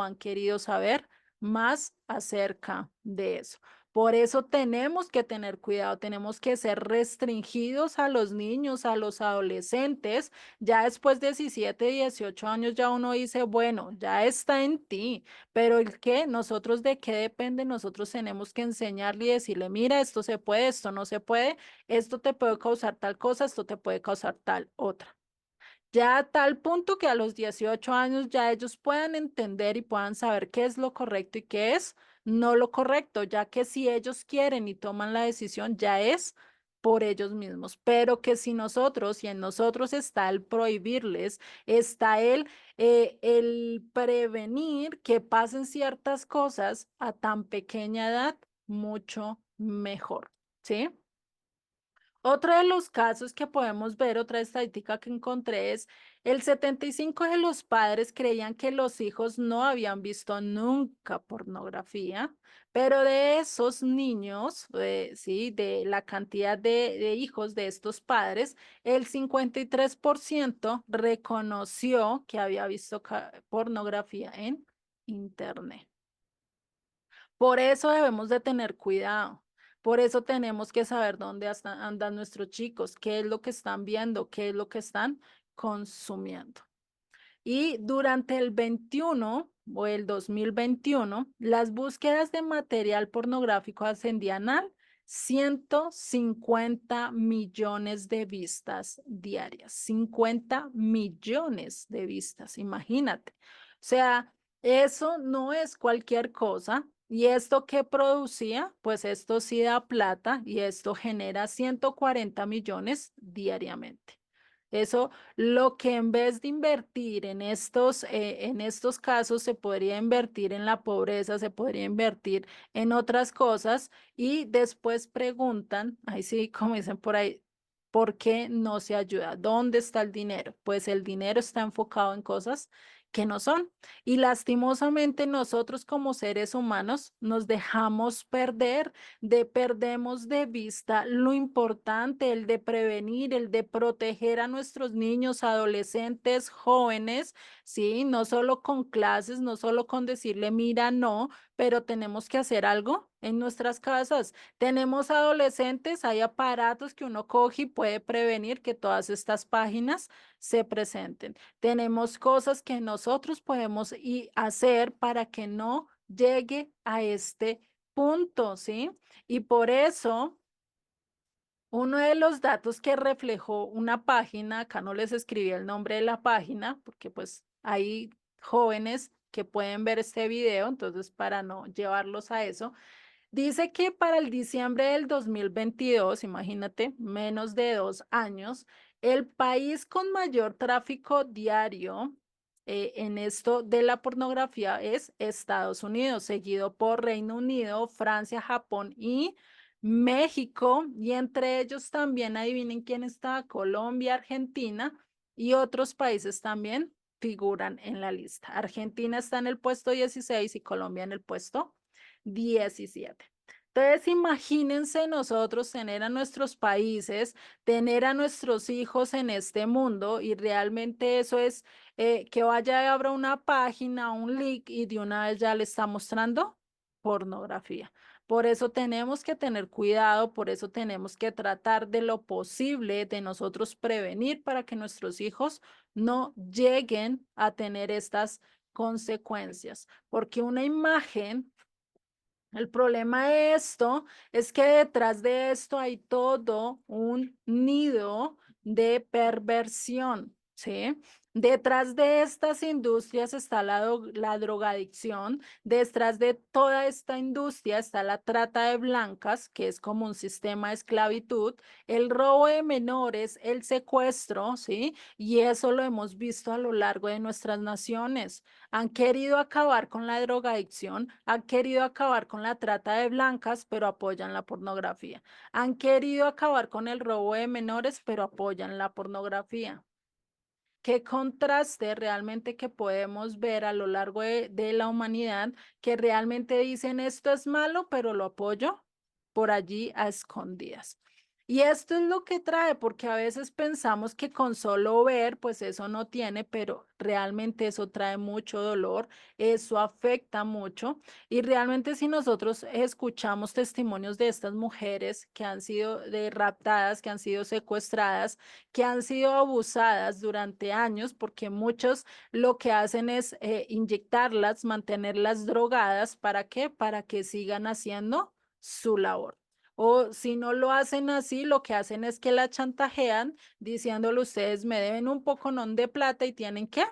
saber más acerca de eso. Por eso tenemos que tener cuidado, tenemos que ser restringidos a los niños, a los adolescentes. Ya después de 17, 18 años ya uno dice, bueno, ya está en ti, pero el qué, nosotros de qué depende, nosotros tenemos que enseñarle y decirle, mira, esto se puede, esto no se puede, esto te puede causar tal cosa, esto te puede causar tal otra. Ya a tal punto que a los 18 años ya ellos puedan entender y puedan saber qué es lo correcto y qué es no lo correcto, ya que si ellos quieren y toman la decisión, ya es por ellos mismos, pero que si nosotros y en nosotros está el prohibirles, está el prevenir que pasen ciertas cosas a tan pequeña edad, mucho mejor, ¿sí? Otro de los casos que podemos ver, otra estadística que encontré es el 75 de los padres creían que los hijos no habían visto nunca pornografía, pero de esos niños, sí, de la cantidad de hijos de estos padres, el 53% reconoció que había visto pornografía en internet. Por eso debemos de tener cuidado. Por eso tenemos que saber dónde andan nuestros chicos, qué es lo que están viendo, qué es lo que están consumiendo. Y durante el 21 o el 2021, las búsquedas de material pornográfico ascendían a 150 millones de vistas diarias. 50 millones de vistas, imagínate. O sea, eso no es cualquier cosa. ¿Y esto qué producía? Pues esto sí da plata y esto genera 140 millones diariamente. Eso lo que en vez de invertir en estos casos se podría invertir en la pobreza, se podría invertir en otras cosas y después preguntan, ahí sí, como dicen por ahí, ¿por qué no se ayuda? ¿Dónde está el dinero? Pues el dinero está enfocado en cosas que no son. Y lastimosamente nosotros como seres humanos nos dejamos perder perdemos de vista lo importante, el de prevenir, el de proteger a nuestros niños, adolescentes, jóvenes, ¿sí? No solo con clases, no solo con decirle, mira, no, pero tenemos que hacer algo en nuestras casas. Tenemos adolescentes, hay aparatos que uno coge y puede prevenir que todas estas páginas se presenten. Tenemos cosas que nosotros podemos hacer para que no llegue a este punto, ¿sí? Y por eso, uno de los datos que reflejó una página, acá no les escribí el nombre de la página, porque pues hay jóvenes que pueden ver este video, entonces para no llevarlos a eso, dice que para el diciembre del 2022, imagínate, menos de 2 años, el país con mayor tráfico diario en esto de la pornografía es Estados Unidos, seguido por Reino Unido, Francia, Japón y México. Y entre ellos también, adivinen quién está, Colombia, Argentina y otros países también figuran en la lista. Argentina está en el puesto 16 y Colombia en el puesto 17. Entonces, imagínense nosotros tener a nuestros países, tener a nuestros hijos en este mundo y realmente eso es que vaya y abra una página, un link y de una vez ya le está mostrando pornografía. Por eso tenemos que tener cuidado, por eso tenemos que tratar de lo posible de nosotros prevenir para que nuestros hijos no lleguen a tener estas consecuencias, porque una imagen el problema de esto es que detrás de esto hay todo un nido de perversión, ¿sí? Detrás de estas industrias está la drogadicción, detrás de toda esta industria está la trata de blancas, que es como un sistema de esclavitud, el robo de menores, el secuestro, ¿sí? Y eso lo hemos visto a lo largo de nuestras naciones. Han querido acabar con la drogadicción, han querido acabar con la trata de blancas, pero apoyan la pornografía. Han querido acabar con el robo de menores, pero apoyan la pornografía. qué contraste realmente que podemos ver a lo largo de la humanidad, que realmente dicen esto es malo, pero lo apoyo por allí a escondidas. Y esto es lo que trae, porque a veces pensamos que con solo ver, pues eso no tiene, pero realmente eso trae mucho dolor, eso afecta mucho. Y realmente si nosotros escuchamos testimonios de estas mujeres que han sido raptadas, que han sido secuestradas, que han sido abusadas durante años, porque muchos lo que hacen es inyectarlas, mantenerlas drogadas, ¿para qué? Para que sigan haciendo su labor. O si no lo hacen así, lo que hacen es que la chantajean diciéndole ustedes me deben un poco de plata y tienen que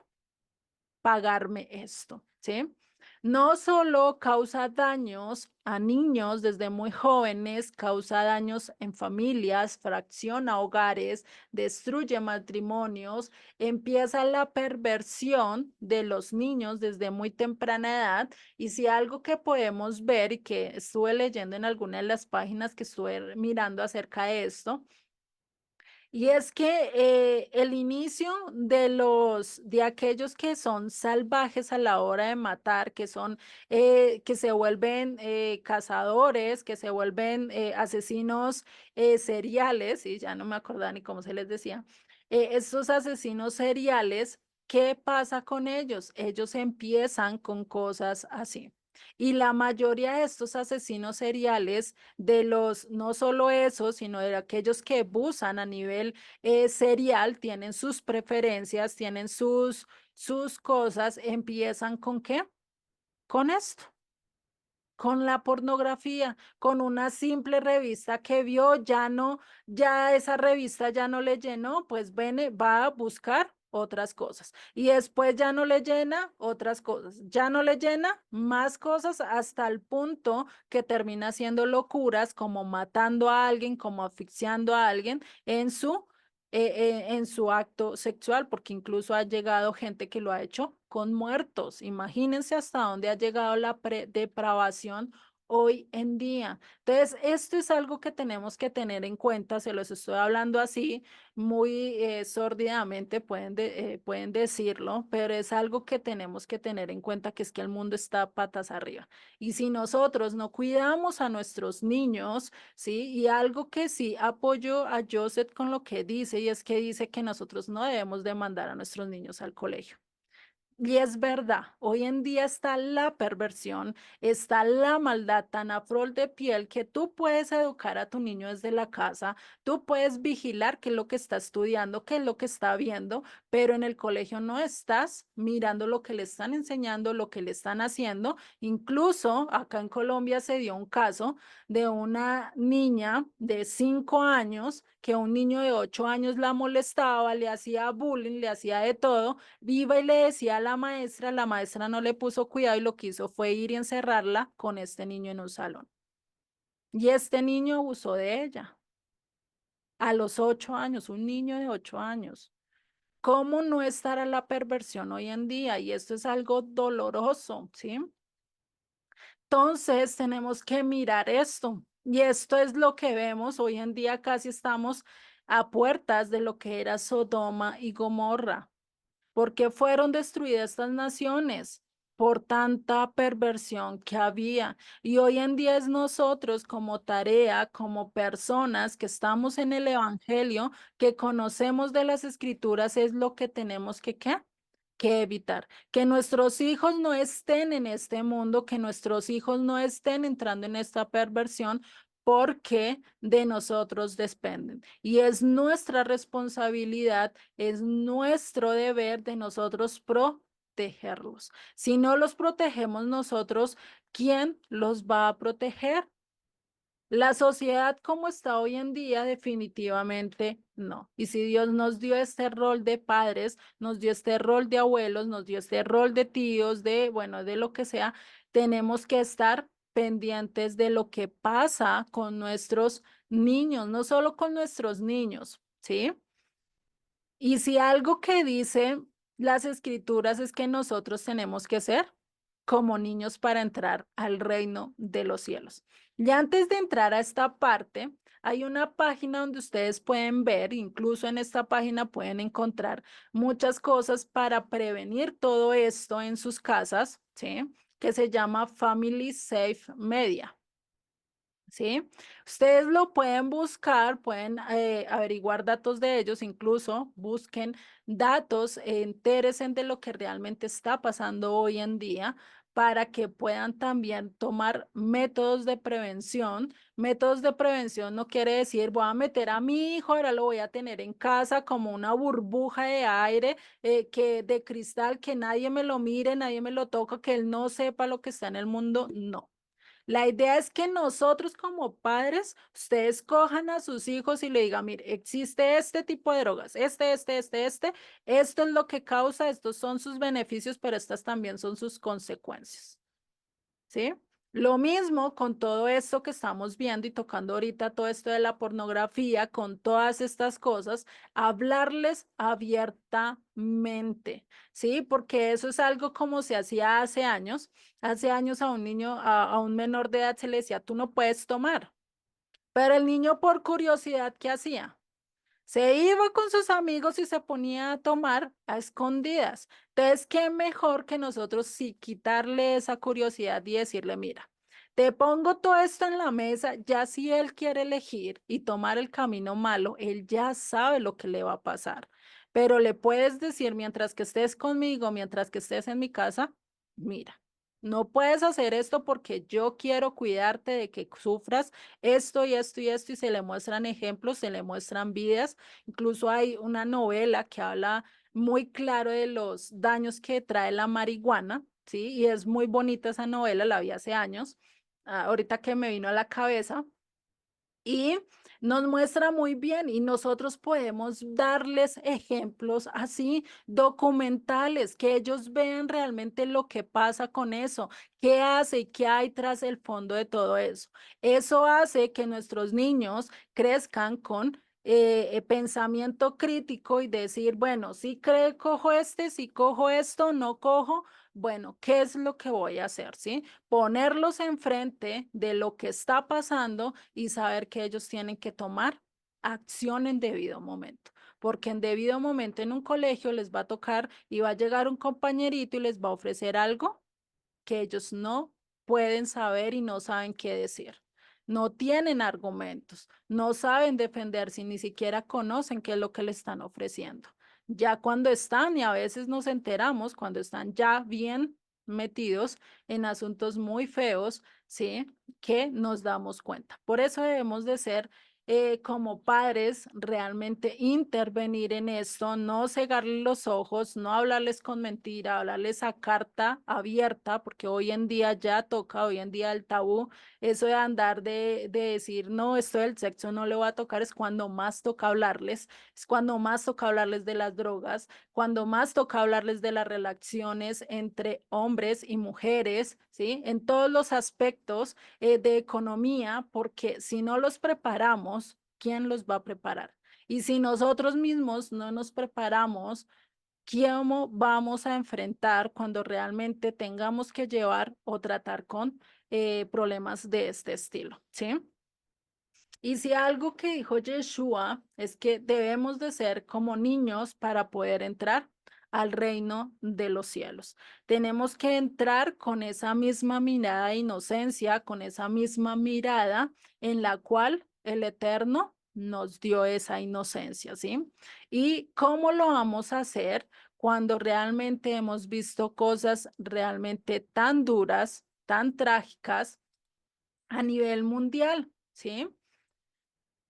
pagarme esto, ¿sí? No solo causa daños a niños desde muy jóvenes, causa daños en familias, fracciona hogares, destruye matrimonios, empieza la perversión de los niños desde muy temprana edad. Y si algo que podemos ver y que estuve leyendo en alguna de las páginas que estuve mirando acerca de esto, y es que el inicio de aquellos que son salvajes a la hora de matar, que son, que se vuelven cazadores, que se vuelven asesinos seriales, y ya no me acordaba ni cómo se les decía, estos asesinos seriales, ¿qué pasa con ellos? Ellos empiezan con cosas así. Y la mayoría de estos asesinos seriales de los, no solo esos, sino de aquellos que abusan a nivel serial, tienen sus preferencias, tienen sus cosas, empiezan ¿con qué? Con esto, con la pornografía, con una simple revista que vio, ya no, ya esa revista ya no le llenó, pues va a buscar otras cosas y después ya no le llena otras cosas, ya no le llena más cosas hasta el punto que termina haciendo locuras como matando a alguien, como asfixiando a alguien en su acto sexual, porque incluso ha llegado gente que lo ha hecho con muertos. Imagínense hasta dónde ha llegado la depravación hoy en día. Entonces, esto es algo que tenemos que tener en cuenta, se los estoy hablando así, muy sórdidamente, pueden decirlo, pero es algo que tenemos que tener en cuenta, que es que el mundo está patas arriba. Y si nosotros no cuidamos a nuestros niños, ¿sí? Y algo que sí apoyo a Joseph con lo que dice, y es que dice que nosotros no debemos de mandar a nuestros niños al colegio. Y es verdad, hoy en día está la perversión, está la maldad tan a flor de piel que tú puedes educar a tu niño desde la casa, tú puedes vigilar qué es lo que está estudiando, qué es lo que está viendo, pero en el colegio no estás mirando lo que le están enseñando, lo que le están haciendo. Incluso acá en Colombia se dio un caso de una niña de 5 años que un niño de 8 años la molestaba, le hacía bullying, le hacía de todo. Viva y le decía a la maestra no le puso cuidado y lo que hizo fue ir y encerrarla con este niño en un salón. Y este niño abusó de ella a los 8 años, un niño de 8 años. ¿Cómo no estar a la perversión hoy en día? Y esto es algo doloroso, ¿sí? Entonces tenemos que mirar esto. Y esto es lo que vemos hoy en día, casi estamos a puertas de lo que era Sodoma y Gomorra. ¿Por qué fueron destruidas estas naciones? Por tanta perversión que había. Y hoy en día es nosotros como tarea, como personas que estamos en el Evangelio, que conocemos de las Escrituras, es lo que tenemos que evitar. Que nuestros hijos no estén en este mundo, que nuestros hijos no estén entrando en esta perversión, porque de nosotros dependen. Y es nuestra responsabilidad, es nuestro deber de nosotros protegerlos. Si no los protegemos nosotros, ¿quién los va a proteger? La sociedad como está hoy en día, definitivamente no. Y si Dios nos dio este rol de padres, nos dio este rol de abuelos, nos dio este rol de tíos, bueno, de lo que sea, tenemos que estar pendientes de lo que pasa con nuestros niños, no solo con nuestros niños, ¿sí? Y si algo que dicen las escrituras es que nosotros tenemos que ser como niños para entrar al reino de los cielos. Y antes de entrar a esta parte, Hay una página donde ustedes pueden ver, incluso en esta página pueden encontrar muchas cosas para prevenir todo esto en sus casas, ¿sí? Que se llama Family Safe Media. ¿Sí? Ustedes lo pueden buscar, pueden averiguar datos de ellos, incluso busquen datos, entéresen de lo que realmente está pasando hoy en día para que puedan también tomar métodos de prevención. Métodos de prevención no quiere decir voy a meter a mi hijo, ahora lo voy a tener en casa como una burbuja de aire que de cristal, que nadie me lo mire, nadie me lo toca, que él no sepa lo que está en el mundo. No. La idea es que nosotros como padres, ustedes cojan a sus hijos y le digan, mire, existe este tipo de drogas, esto es lo que causa, estos son sus beneficios, pero estas también son sus consecuencias. ¿Sí? Lo mismo con todo esto que estamos viendo y tocando ahorita, todo esto de la pornografía, con todas estas cosas, hablarles abiertamente, ¿sí? Porque eso es algo como se hacía hace años. Hace años a un niño, a un menor de edad se le decía, tú no puedes tomar. Pero el niño por curiosidad, ¿qué hacía? Se iba con sus amigos y se ponía a tomar a escondidas. Entonces, qué mejor que nosotros sí quitarle esa curiosidad y decirle, mira, te pongo todo esto en la mesa, ya si él quiere elegir y tomar el camino malo, él ya sabe lo que le va a pasar. Pero le puedes decir, mientras que estés conmigo, mientras que estés en mi casa, mira. No puedes hacer esto porque yo quiero cuidarte de que sufras esto y esto y esto, y se le muestran ejemplos, se le muestran vidas. Incluso hay una novela que habla muy claro de los daños que trae la marihuana, ¿sí? Y es muy bonita esa novela, la vi hace años, ahorita que me vino a la cabeza. Y nos muestra muy bien y nosotros podemos darles ejemplos así, documentales, que ellos vean realmente lo que pasa con eso, qué hace y qué hay tras el fondo de todo eso. Eso hace que nuestros niños crezcan con pensamiento crítico y decir, bueno, si cojo este, si cojo esto, no cojo, bueno, ¿qué es lo que voy a hacer? ¿Sí? Ponerlos enfrente de lo que está pasando y saber que ellos tienen que tomar acción en debido momento, porque en debido momento en un colegio les va a tocar y va a llegar un compañerito y les va a ofrecer algo que ellos no pueden saber y no saben qué decir. No tienen argumentos, no saben defenderse y ni siquiera conocen qué es lo que le están ofreciendo. Ya cuando están, y a veces nos enteramos cuando están ya bien metidos en asuntos muy feos, ¿sí? Que nos damos cuenta. Por eso debemos de ser como padres realmente intervenir en esto, no cegarles los ojos, no hablarles con mentira, hablarles a carta abierta, porque hoy en día ya toca, hoy en día el tabú, eso de andar de decir, no, esto del sexo no le va a tocar, es cuando más toca hablarles, es cuando más toca hablarles de las drogas, cuando más toca hablarles de las relaciones entre hombres y mujeres, ¿sí? En todos los aspectos de economía, porque si no los preparamos, ¿quién los va a preparar? Y si nosotros mismos no nos preparamos, ¿cómo vamos a enfrentar cuando realmente tengamos que llevar o tratar con problemas de este estilo? ¿Sí? Y si algo que dijo Yeshua es que debemos de ser como niños para poder entrar al reino de los cielos. Tenemos que entrar con esa misma mirada de inocencia, con esa misma mirada en la cual el Eterno nos dio esa inocencia, ¿sí? ¿Y cómo lo vamos a hacer cuando realmente hemos visto cosas realmente tan duras, tan trágicas a nivel mundial, ¿sí?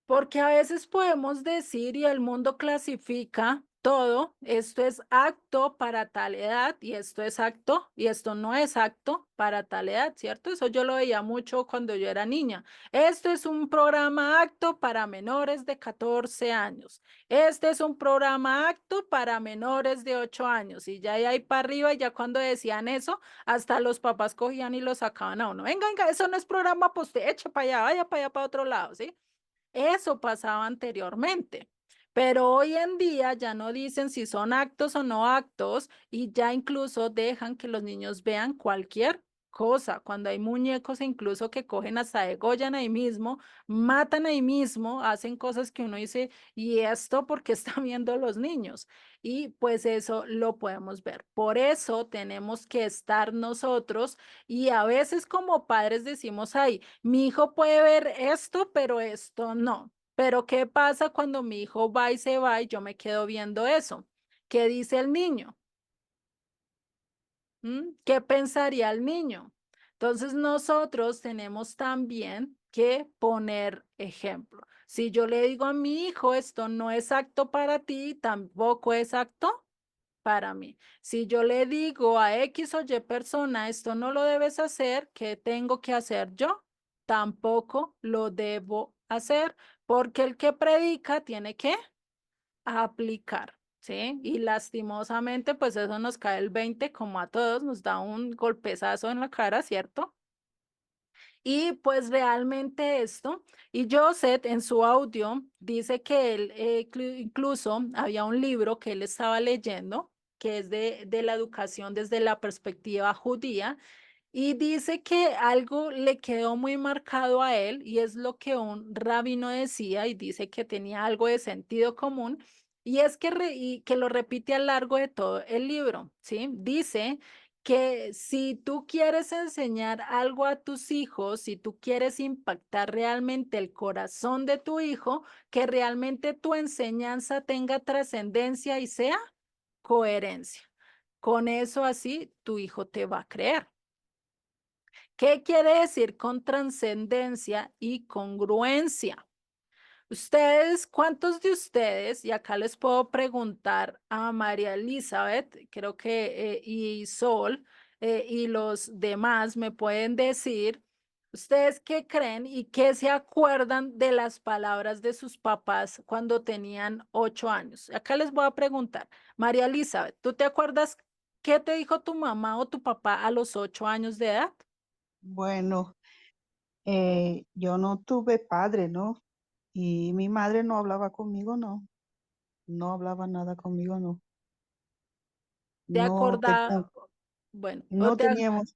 Porque a veces podemos decir y el mundo clasifica todo, esto es acto para tal edad y esto es acto y esto no es acto para tal edad, ¿cierto? Eso yo lo veía mucho cuando yo era niña. Esto es un programa acto para menores de 14 años. Este es un programa acto para menores de 8 años. Y ya de ahí para arriba, ya cuando decían eso, hasta los papás cogían y lo sacaban a uno. Venga, venga, eso no es programa, pues usted eche para allá, vaya para allá, para otro lado, ¿sí? Eso pasaba anteriormente, pero hoy en día ya no dicen si son actos o no actos y ya incluso dejan que los niños vean cualquier cosa, cuando hay muñecos incluso que cogen hasta degollan ahí mismo, matan ahí mismo, hacen cosas que uno dice, ¿y esto por qué están viendo los niños? Y pues eso lo podemos ver. Por eso tenemos que estar nosotros y a veces como padres decimos, ay, mi hijo puede ver esto, pero esto no. Pero ¿qué pasa cuando mi hijo va y se va y yo me quedo viendo eso? ¿Qué dice el niño? ¿Qué pensaría el niño? Entonces nosotros tenemos también que poner ejemplo. Si yo le digo a mi hijo, esto no es apto para ti, tampoco es apto para mí. Si yo le digo a X o Y persona, esto no lo debes hacer, ¿qué tengo que hacer yo? Tampoco lo debo hacer, porque el que predica tiene que aplicar, ¿sí? Y lastimosamente, pues eso nos cae el 20 como a todos, nos da un golpezazo en la cara, ¿cierto? Y pues realmente esto, y Joseph en su audio dice que él incluso había un libro que él estaba leyendo, que es de la educación desde la perspectiva judía, y dice que algo le quedó muy marcado a él y es lo que un rabino decía y dice que tenía algo de sentido común y es que, y que lo repite a lo largo de todo el libro, ¿sí? Dice que si tú quieres enseñar algo a tus hijos, si tú quieres impactar realmente el corazón de tu hijo, que realmente tu enseñanza tenga trascendencia y sea coherencia. Con eso así tu hijo te va a creer. ¿Qué quiere decir con trascendencia y congruencia? Ustedes, ¿cuántos de ustedes, y acá les puedo preguntar a María Elizabeth, creo que, y Sol, y los demás me pueden decir, ¿ustedes qué creen y qué se acuerdan de las palabras de sus papás cuando tenían 8 años? Acá les voy a preguntar, María Elizabeth, ¿tú te acuerdas qué te dijo tu mamá o tu papá a los 8 años de edad? Bueno, yo no tuve padre, ¿no? Y mi madre no hablaba conmigo, no. No hablaba nada conmigo, no. ¿Te No, acordás? Bueno, o no te, teníamos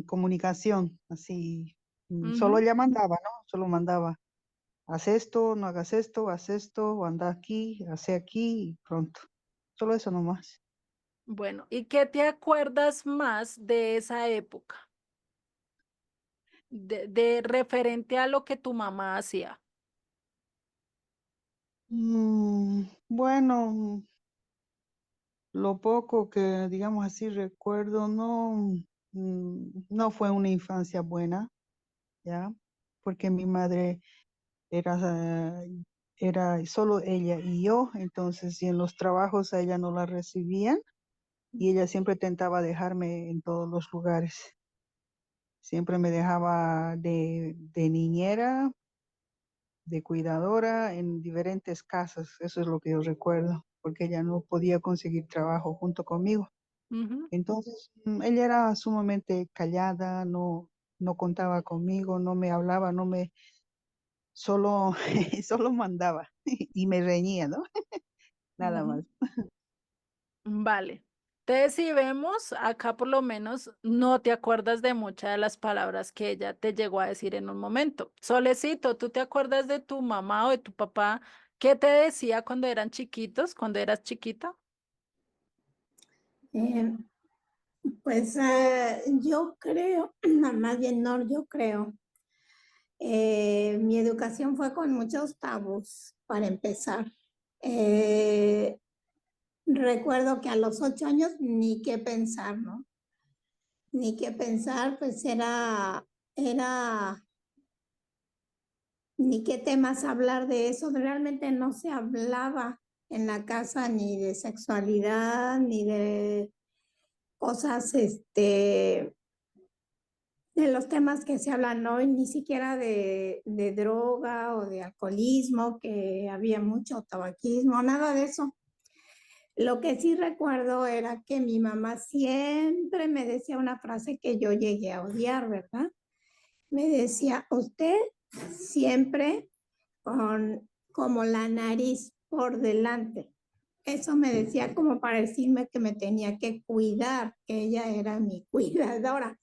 comunicación así. Solo ujú. ella mandaba, ¿no? Solo mandaba. Haz esto, no hagas esto, haz esto, o anda aquí, hace aquí y pronto. Solo eso nomás. Bueno, ¿y qué te acuerdas más de esa época? De referente a lo que tu mamá hacía. Bueno, lo poco que, digamos así, recuerdo, no fue una infancia buena, ¿ya? Porque mi madre era, era solo ella y yo, entonces, y en los trabajos a ella no la recibían y ella siempre tentaba dejarme en todos los lugares. Siempre me dejaba de niñera, de cuidadora en diferentes casas, eso es lo que yo recuerdo, porque ella no podía conseguir trabajo junto conmigo. Ujú, Entonces, ella era sumamente callada, no contaba conmigo, no me hablaba, solo, solo mandaba y me reñía, ¿no? Nada ujú. más. Vale. Entonces, si vemos, acá por lo menos no te acuerdas de muchas de las palabras que ella te llegó a decir en un momento. Solecito, ¿tú te acuerdas de tu mamá o de tu papá? ¿Qué te decía cuando eran chiquitos, cuando eras chiquita? Eh, pues yo creo, más bien no, yo creo, mi educación fue con muchos tabús, para empezar. Eh, Recuerdo que a los 8 años ni qué pensar, ¿no? Ni qué pensar, pues era, ni qué temas hablar de eso. Realmente no se hablaba en la casa ni de sexualidad, ni de cosas, de los temas que se hablan hoy, ni siquiera de droga o de alcoholismo, que había mucho tabaquismo, nada de eso. Lo que sí recuerdo era que mi mamá siempre me decía una frase que yo llegué a odiar, ¿verdad? Me decía, usted siempre con como la nariz por delante. Eso me decía como para decirme que me tenía que cuidar, que ella era mi cuidadora.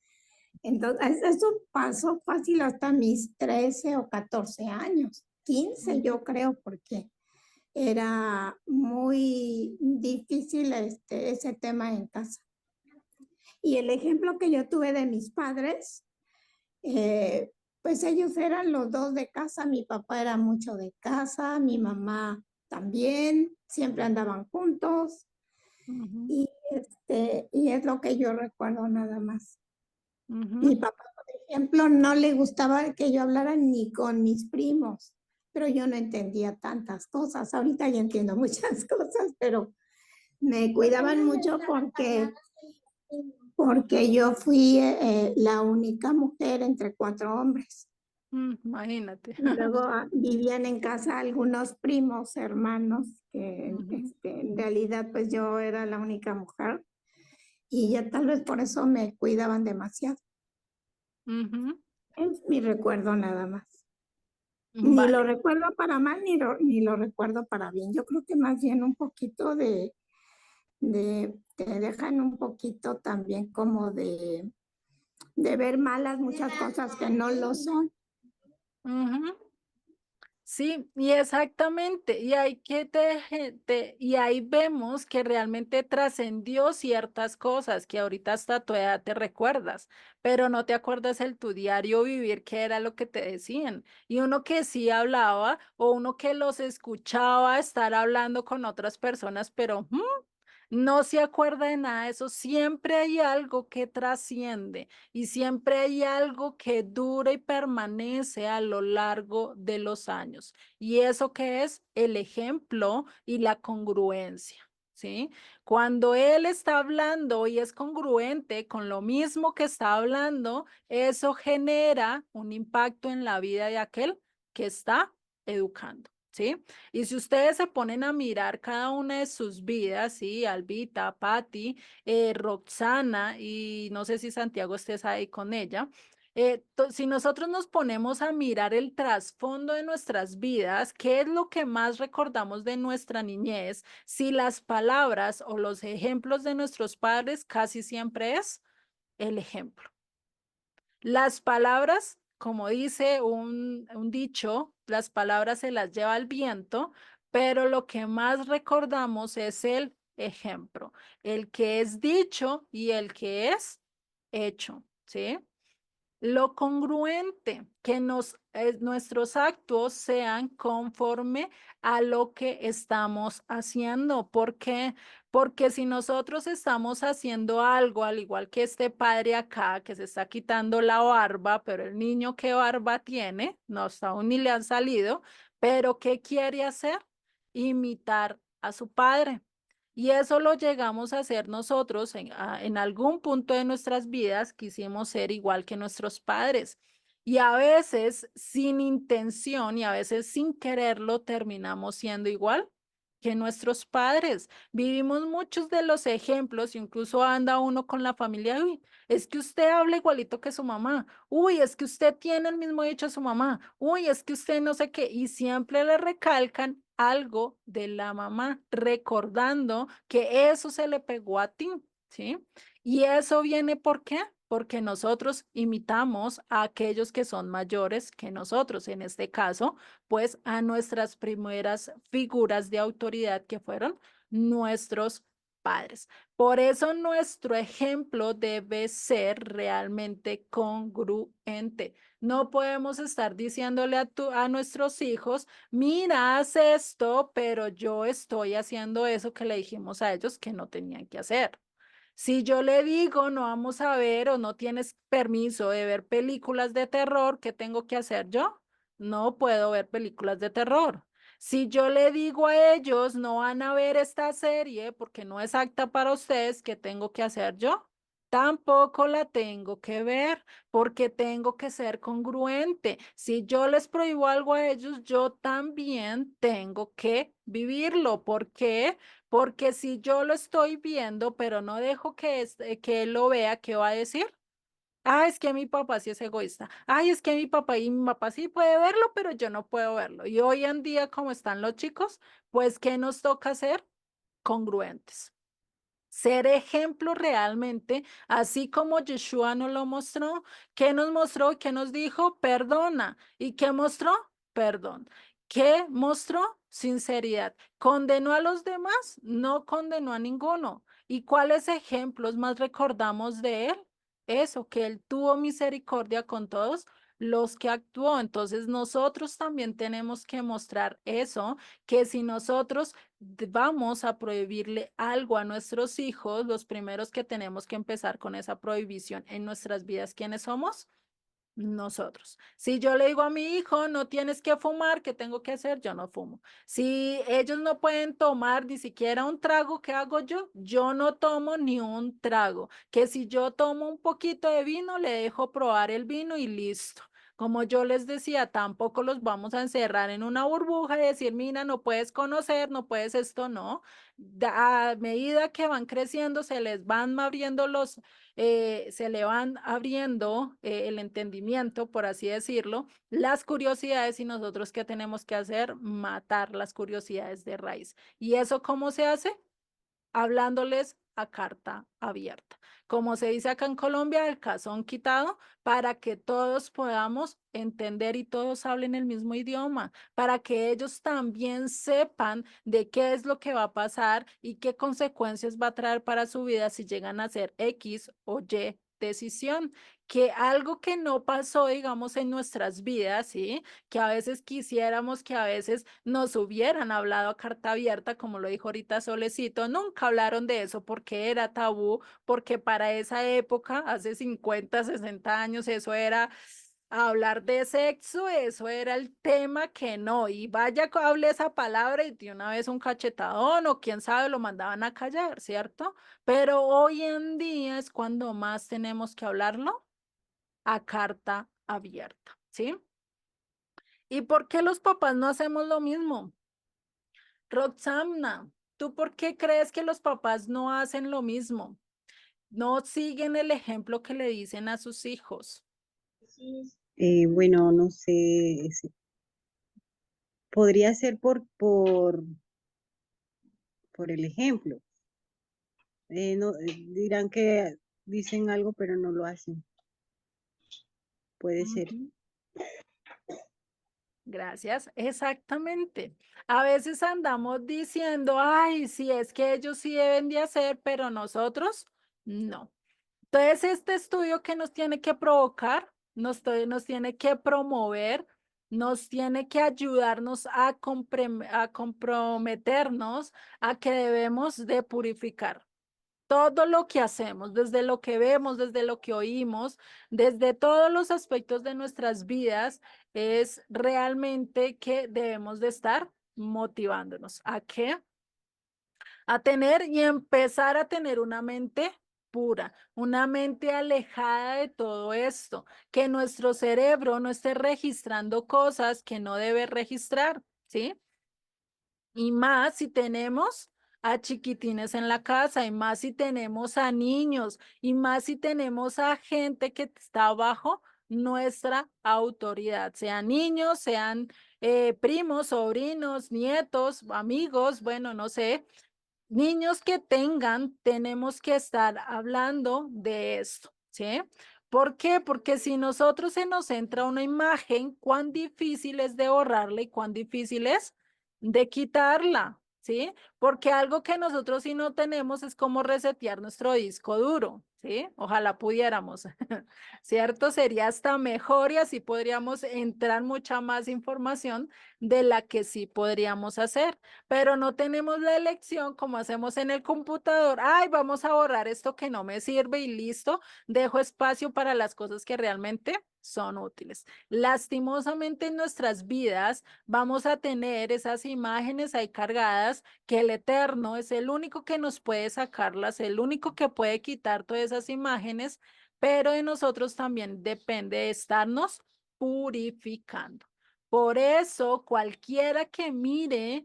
Entonces, eso pasó fácil hasta mis 13 o 14 años, 15 yo creo, porque era muy difícil ese tema en casa. Y el ejemplo que yo tuve de mis padres, pues ellos eran los dos de casa, mi papá era mucho de casa, mi mamá también, siempre andaban juntos Ujú, y es lo que yo recuerdo nada más. ujú, Mi papá, por ejemplo, no le gustaba que yo hablara ni con mis primos, pero yo no entendía tantas cosas. Ahorita ya entiendo muchas cosas, pero me cuidaban mucho porque yo fui la única mujer entre 4 hombres. imagínate. Y luego vivían en casa algunos primos, hermanos, que Ujú, en realidad pues yo era la única mujer y ya tal vez por eso me cuidaban demasiado. ujú. Es mi recuerdo nada más. Ni lo Vale. recuerdo para mal ni lo recuerdo para bien. Yo creo que más bien un poquito te dejan un poquito también como de ver malas muchas cosas que no lo son. Ujú. Sí, y exactamente, y hay que y ahí vemos que realmente trascendió ciertas cosas que ahorita hasta tu edad te recuerdas, pero no te acuerdas el tu diario vivir, qué era lo que te decían. Y uno que sí hablaba o uno que los escuchaba estar hablando con otras personas, pero no se acuerda de nada de eso. Siempre hay algo que trasciende y siempre hay algo que dura y permanece a lo largo de los años. Y eso que es el ejemplo y la congruencia. ¿Sí? Cuando él está hablando y es congruente con lo mismo que está hablando, eso genera un impacto en la vida de aquel que está educando. ¿Sí? Y si ustedes se ponen a mirar cada una de sus vidas, ¿sí? Albita, Patti, Roxana y no sé si Santiago estés ahí con ella. Si nosotros nos ponemos a mirar el trasfondo de nuestras vidas, ¿qué es lo que más recordamos de nuestra niñez? Si las palabras o los ejemplos de nuestros padres casi siempre es el ejemplo. Las palabras, como dice un dicho, las palabras se las lleva el viento, pero lo que más recordamos es el ejemplo, el que es dicho y el que es hecho, ¿sí? Lo congruente, que nuestros actos sean conforme a lo que estamos haciendo. ¿Por qué? Porque si nosotros estamos haciendo algo, al igual que este padre acá, que se está quitando la barba, pero el niño, ¿qué barba tiene? No, hasta aún ni le han salido, pero ¿qué quiere hacer? Imitar a su padre. Y eso lo llegamos a hacer nosotros en algún punto de nuestras vidas, quisimos ser igual que nuestros padres. Y a veces sin intención y a veces sin quererlo terminamos siendo igual que nuestros padres. Vivimos muchos de los ejemplos, incluso anda uno con la familia, uy, es que usted habla igualito que su mamá, uy, es que usted tiene el mismo dicho a su mamá, uy, es que usted no sé qué, y siempre le recalcan algo de la mamá, recordando que eso se le pegó a ti, ¿sí? Y eso viene ¿por qué? Porque nosotros imitamos a aquellos que son mayores que nosotros, en este caso, pues a nuestras primeras figuras de autoridad que fueron nuestros padres. Por eso nuestro ejemplo debe ser realmente congruente. No podemos estar diciéndole a nuestros hijos, mira, haz esto, pero yo estoy haciendo eso que le dijimos a ellos que no tenían que hacer. Si yo le digo, no vamos a ver o no tienes permiso de ver películas de terror, ¿qué tengo que hacer yo? No puedo ver películas de terror. Si yo le digo a ellos, no van a ver esta serie porque no es apta para ustedes, ¿qué tengo que hacer yo? Tampoco la tengo que ver porque tengo que ser congruente. Si yo les prohíbo algo a ellos, yo también tengo que vivirlo. ¿Por qué? Porque si yo lo estoy viendo, pero no dejo que él lo vea, ¿qué va a decir? Ah, es que mi papá sí es egoísta. Ay, es que mi papá sí puede verlo, pero yo no puedo verlo. Y hoy en día, como están los chicos, pues, ¿qué nos toca hacer? Congruentes. ser ejemplo realmente, así como Yeshua nos lo mostró. ¿Qué nos mostró? ¿Qué nos dijo? Perdona. ¿Y qué mostró? Perdón. ¿Qué mostró? Sinceridad. ¿Condenó a los demás? No condenó a ninguno. ¿Y cuáles ejemplos más recordamos de él? Eso, que él tuvo misericordia con todos los que actuó. Entonces nosotros también tenemos que mostrar eso, que si nosotros vamos a prohibirle algo a nuestros hijos, los primeros que tenemos que empezar con esa prohibición en nuestras vidas, ¿quiénes somos? Nosotros. Si yo le digo a mi hijo, no tienes que fumar, ¿qué tengo que hacer? Yo no fumo. Si ellos no pueden tomar ni siquiera un trago, ¿qué hago yo? Yo no tomo ni un trago. Que si yo tomo un poquito de vino, le dejo probar el vino y listo. Como yo les decía, tampoco los vamos a encerrar en una burbuja y decir, mira, no puedes conocer, no puedes esto, no. A medida que van creciendo, se les van abriendo se le van abriendo el entendimiento, por así decirlo, las curiosidades, y nosotros ¿qué tenemos que hacer? Matar las curiosidades de raíz. ¿Y eso cómo se hace? Hablándoles a carta abierta. Como se dice acá en Colombia, el cazón quitado, para que todos podamos entender y todos hablen el mismo idioma, para que ellos también sepan de qué es lo que va a pasar y qué consecuencias va a traer para su vida si llegan a hacer X o Y decisión. Que algo que no pasó, digamos, en nuestras vidas, ¿sí? Que a veces quisiéramos que a veces nos hubieran hablado a carta abierta, como lo dijo ahorita Solecito, nunca hablaron de eso porque era tabú, porque para esa época, hace 50, 60 años, eso era hablar de sexo, eso era el tema que no, y vaya que hable esa palabra y de una vez un cachetadón o quién sabe, lo mandaban a callar, ¿cierto? Pero hoy en día es cuando más tenemos que hablarlo a carta abierta, ¿sí? ¿Y por qué los papás no hacemos lo mismo? Roxana, ¿tú por qué crees que los papás no hacen lo mismo? No siguen el ejemplo que le dicen a sus hijos. Bueno, no sé, podría ser por el ejemplo. No, dirán que dicen algo, pero no lo hacen. Puede ser. Ujú. Gracias, exactamente. A veces andamos diciendo, ay, sí, es que ellos sí deben de hacer, pero nosotros no. Entonces, este estudio que nos tiene que provocar, nos tiene que promover, nos tiene que ayudarnos a comprometernos a que debemos de purificar todo lo que hacemos, desde lo que vemos, desde lo que oímos, desde todos los aspectos de nuestras vidas, es realmente que debemos de estar motivándonos. ¿A qué? A tener y empezar a tener una mente pura, una mente alejada de todo esto, que nuestro cerebro no esté registrando cosas que no debe registrar, ¿sí? Y más si tenemos a chiquitines en la casa, y más si tenemos a niños, y más si tenemos a gente que está bajo nuestra autoridad, sean niños, sean primos, sobrinos, nietos, amigos, bueno, no sé, niños que tengan, tenemos que estar hablando de esto, ¿sí? ¿Por qué? Porque si nosotros se nos entra una imagen, cuán difícil es de borrarla y cuán difícil es de quitarla, ¿sí? Porque algo que nosotros sí no tenemos es como resetear nuestro disco duro, ¿sí? Ojalá pudiéramos, ¿cierto? Sería hasta mejor y así podríamos entrar mucha más información de la que sí podríamos hacer, pero no tenemos la elección como hacemos en el computador. Ay, vamos a borrar esto que no me sirve y listo, dejo espacio para las cosas que realmente son útiles. Lastimosamente en nuestras vidas vamos a tener esas imágenes ahí cargadas que el Eterno es el único que nos puede sacarlas, el único que puede quitar todas esas imágenes, pero de nosotros también depende de estarnos purificando. Por eso, cualquiera que mira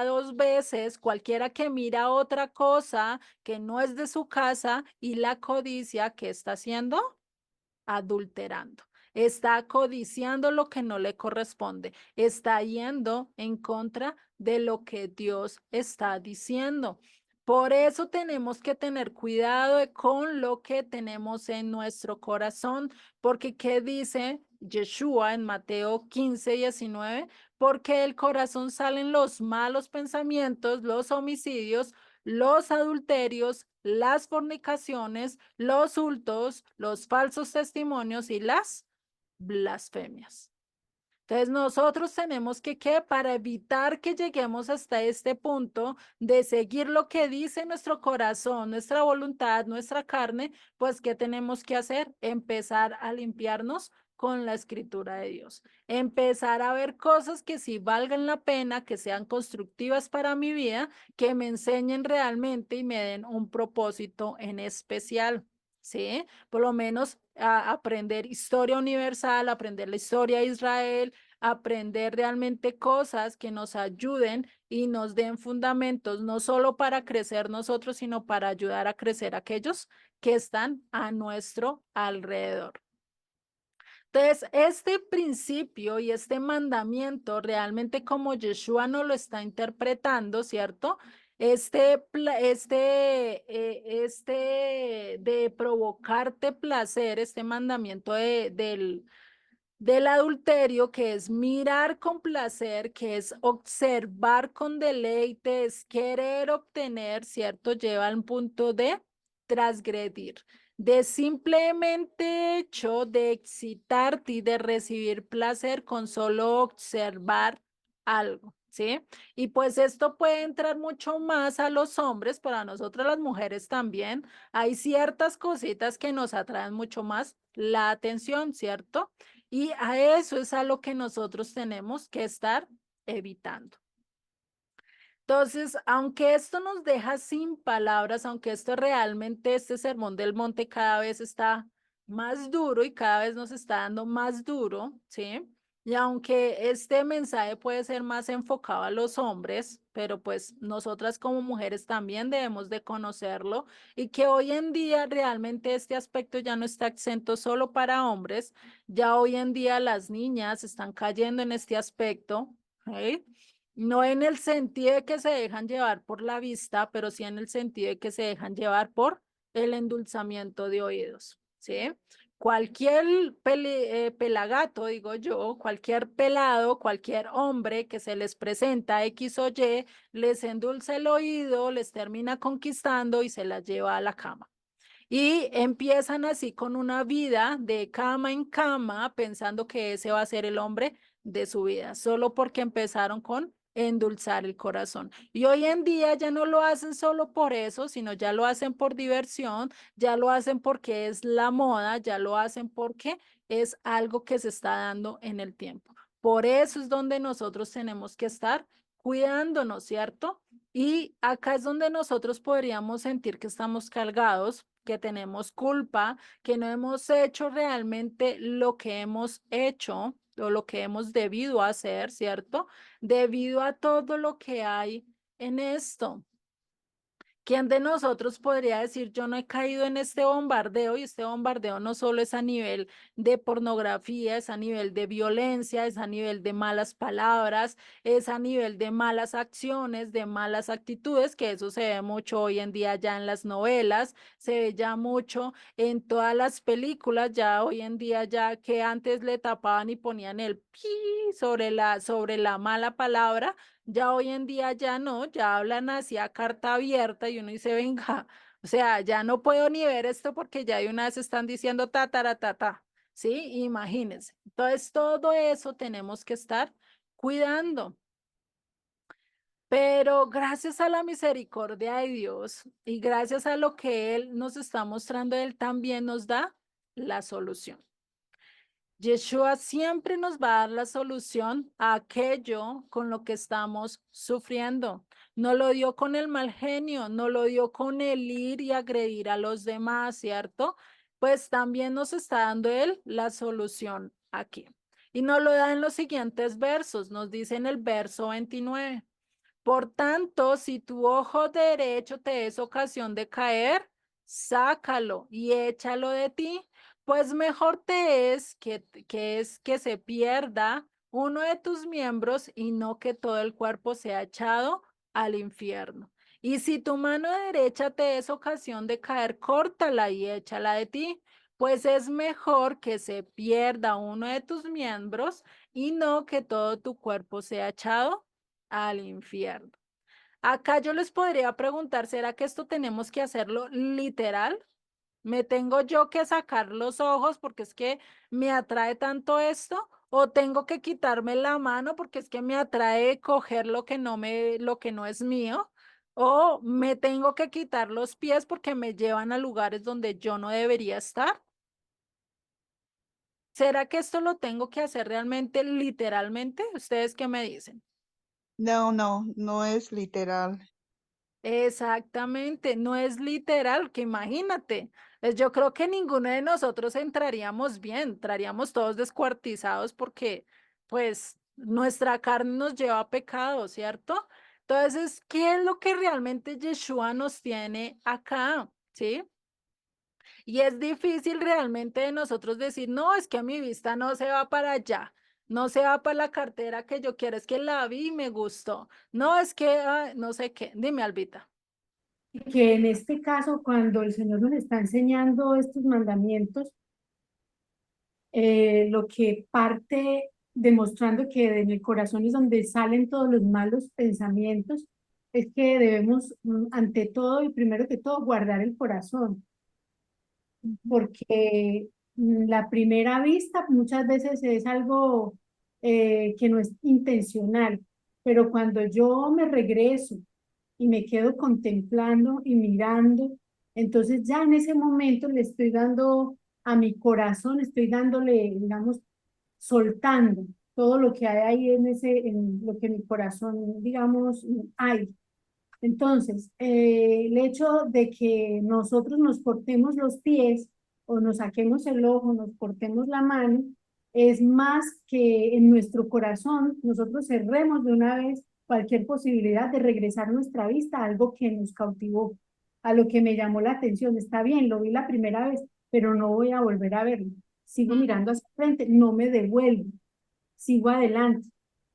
dos veces, cualquiera que mira otra cosa que no es de su casa y la codicia, ¿qué está haciendo? Adulterando. Está codiciando lo que no le corresponde. Está yendo en contra de lo que Dios está diciendo. Por eso tenemos que tener cuidado con lo que tenemos en nuestro corazón, porque ¿qué dice Yeshua en Mateo 15:19? Porque del corazón salen los malos pensamientos, los homicidios, los adulterios, las fornicaciones, los hurtos, los falsos testimonios y las blasfemias. Entonces nosotros tenemos que, para evitar que lleguemos hasta este punto de seguir lo que dice nuestro corazón, nuestra voluntad, nuestra carne, pues ¿qué tenemos que hacer? Empezar a limpiarnos con la escritura de Dios. Empezar a ver cosas que sí valgan la pena, que sean constructivas para mi vida, que me enseñen realmente y me den un propósito en especial. ¿Sí? Por lo menos aprender historia universal, aprender la historia de Israel, aprender realmente cosas que nos ayuden y nos den fundamentos, no solo para crecer nosotros, sino para ayudar a crecer aquellos que están a nuestro alrededor. Entonces, este principio y este mandamiento, realmente como Yeshua nos lo está interpretando, ¿cierto? Este de provocarte placer, este mandamiento del adulterio, que es mirar con placer, que es observar con deleite, es querer obtener, ¿cierto? Lleva al punto de transgredir, de simplemente hecho de excitarte y de recibir placer con solo observar algo, ¿sí? Y pues esto puede entrar mucho más a los hombres, pero a nosotras las mujeres también. Hay ciertas cositas que nos atraen mucho más la atención, ¿cierto? Y a eso es a lo que nosotros tenemos que estar evitando. Entonces, aunque esto nos deja sin palabras, aunque esto realmente, este sermón del monte cada vez está más duro y cada vez nos está dando más duro, ¿sí? Y aunque este mensaje puede ser más enfocado a los hombres, pero pues nosotras como mujeres también debemos de conocerlo y que hoy en día realmente este aspecto ya no está exento solo para hombres, ya hoy en día las niñas están cayendo en este aspecto, ¿sí? No en el sentido de que se dejan llevar por la vista, pero sí en el sentido de que se dejan llevar por el endulzamiento de oídos, ¿sí? Cualquier pelagato, digo yo, cualquier pelado, cualquier hombre que se les presenta X o Y, les endulza el oído, les termina conquistando y se las lleva a la cama. Y empiezan así con una vida de cama en cama, pensando que ese va a ser el hombre de su vida, solo porque empezaron con endulzar el corazón. Y hoy en día ya no lo hacen solo por eso, sino ya lo hacen por diversión, ya lo hacen porque es la moda, ya lo hacen porque es algo que se está dando en el tiempo. Por eso es donde nosotros tenemos que estar cuidándonos, ¿cierto? Y acá es donde nosotros podríamos sentir que estamos cargados, que tenemos culpa, que no hemos hecho realmente lo que hemos hecho o lo que hemos debido hacer, ¿cierto? Debido a todo lo que hay en esto. ¿Quién de nosotros podría decir, yo no he caído en este bombardeo? Y este bombardeo no solo es a nivel de pornografía, es a nivel de violencia, es a nivel de malas palabras, es a nivel de malas acciones, de malas actitudes, que eso se ve mucho hoy en día ya en las novelas, se ve ya mucho en todas las películas, ya hoy en día ya que antes le tapaban y ponían el pi sobre la mala palabra. Ya hoy en día ya no, ya hablan así a carta abierta y uno dice, venga, o sea, ya no puedo ni ver esto porque ya de una vez están diciendo ta, ta, ta, ta, ¿sí? Imagínense. Entonces, todo eso tenemos que estar cuidando. Pero gracias a la misericordia de Dios y gracias a lo que Él nos está mostrando, Él también nos da la solución. Yeshua siempre nos va a dar la solución a aquello con lo que estamos sufriendo. No lo dio con el mal genio, no lo dio con el ir y agredir a los demás, ¿cierto? Pues también nos está dando Él la solución aquí. Y nos lo da en los siguientes versos, nos dice en el verso 29. Por tanto, si tu ojo derecho te es ocasión de caer, sácalo y échalo de ti, pues mejor te es que se pierda uno de tus miembros y no que todo el cuerpo sea echado al infierno. Y si tu mano derecha te es ocasión de caer, córtala y échala de ti, pues es mejor que se pierda uno de tus miembros y no que todo tu cuerpo sea echado al infierno. Acá yo les podría preguntar, ¿será que esto tenemos que hacerlo literal? ¿Me tengo yo que sacar los ojos porque es que me atrae tanto esto? ¿O tengo que quitarme la mano porque es que me atrae coger lo que no es mío? ¿O me tengo que quitar los pies porque me llevan a lugares donde yo no debería estar? ¿Será que esto lo tengo que hacer realmente literalmente? ¿Ustedes qué me dicen? No, no, no es literal. Exactamente, no es literal, que imagínate, yo creo que ninguno de nosotros entraríamos bien, entraríamos todos descuartizados porque pues nuestra carne nos lleva a pecado, ¿cierto? Entonces, ¿qué es lo que realmente Yeshua nos tiene acá? ¿Sí? Y es difícil realmente de nosotros decir, no, es que mi vista no se va para allá, no se va para la cartera que yo quiero, es que la vi y me gustó, no, es que no sé qué, dime, Albita. Que en este caso, cuando el Señor nos está enseñando estos mandamientos, lo que parte demostrando que en el corazón es donde salen todos los malos pensamientos, es que debemos, ante todo y primero que todo, guardar el corazón, porque la primera vista muchas veces es algo que no es intencional, pero cuando yo me regreso y me quedo contemplando y mirando, entonces ya en ese momento le estoy dando a mi corazón, estoy dándole, digamos, soltando todo lo que hay ahí en lo que mi corazón, digamos, hay. Entonces, el hecho de que nosotros nos cortemos los pies o nos saquemos el ojo, nos cortemos la mano, es más que en nuestro corazón nosotros cerremos de una vez cualquier posibilidad de regresar nuestra vista a algo que nos cautivó, a lo que me llamó la atención. Está bien, lo vi la primera vez, pero no voy a volver a verlo. Sigo mirando hacia frente, no me devuelvo, sigo adelante.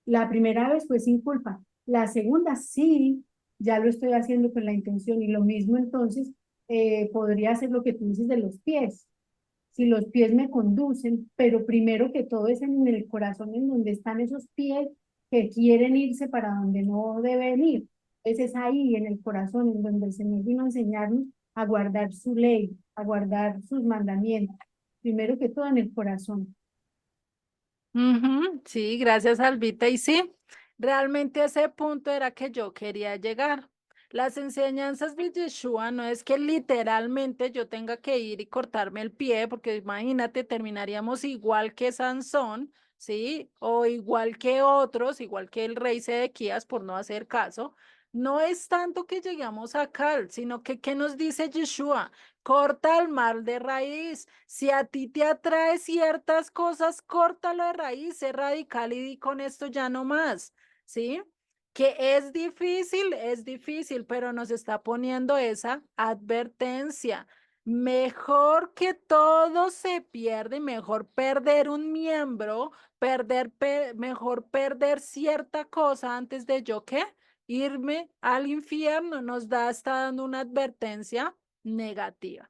La primera vez fue sin culpa. La segunda sí, ya lo estoy haciendo con la intención y lo mismo entonces podría ser lo que tú dices de los pies. Si los pies me conducen, pero primero que todo es en el corazón en donde están esos pies que quieren irse para donde no deben ir. Entonces es ahí en el corazón en donde el Señor vino a enseñarnos a guardar su ley, a guardar sus mandamientos. Primero que todo en el corazón. Ujú, sí, gracias, Albita. Y sí, realmente a ese punto era que yo quería llegar. Las enseñanzas de Yeshua no es que literalmente yo tenga que ir y cortarme el pie, porque imagínate, terminaríamos igual que Sansón, ¿sí? O igual que otros, igual que el rey Sedequías, por no hacer caso. No es tanto que lleguemos acá, sino que, ¿qué nos dice Yeshua? Corta el mal de raíz. Si a ti te atrae ciertas cosas, córtalo de raíz, sé radical y di con esto ya no más, ¿sí? Que es difícil, pero nos está poniendo esa advertencia. Mejor que todo se pierde, mejor perder un miembro, mejor perder cierta cosa antes de yo, ¿qué? Irme al infierno. Está dando una advertencia negativa.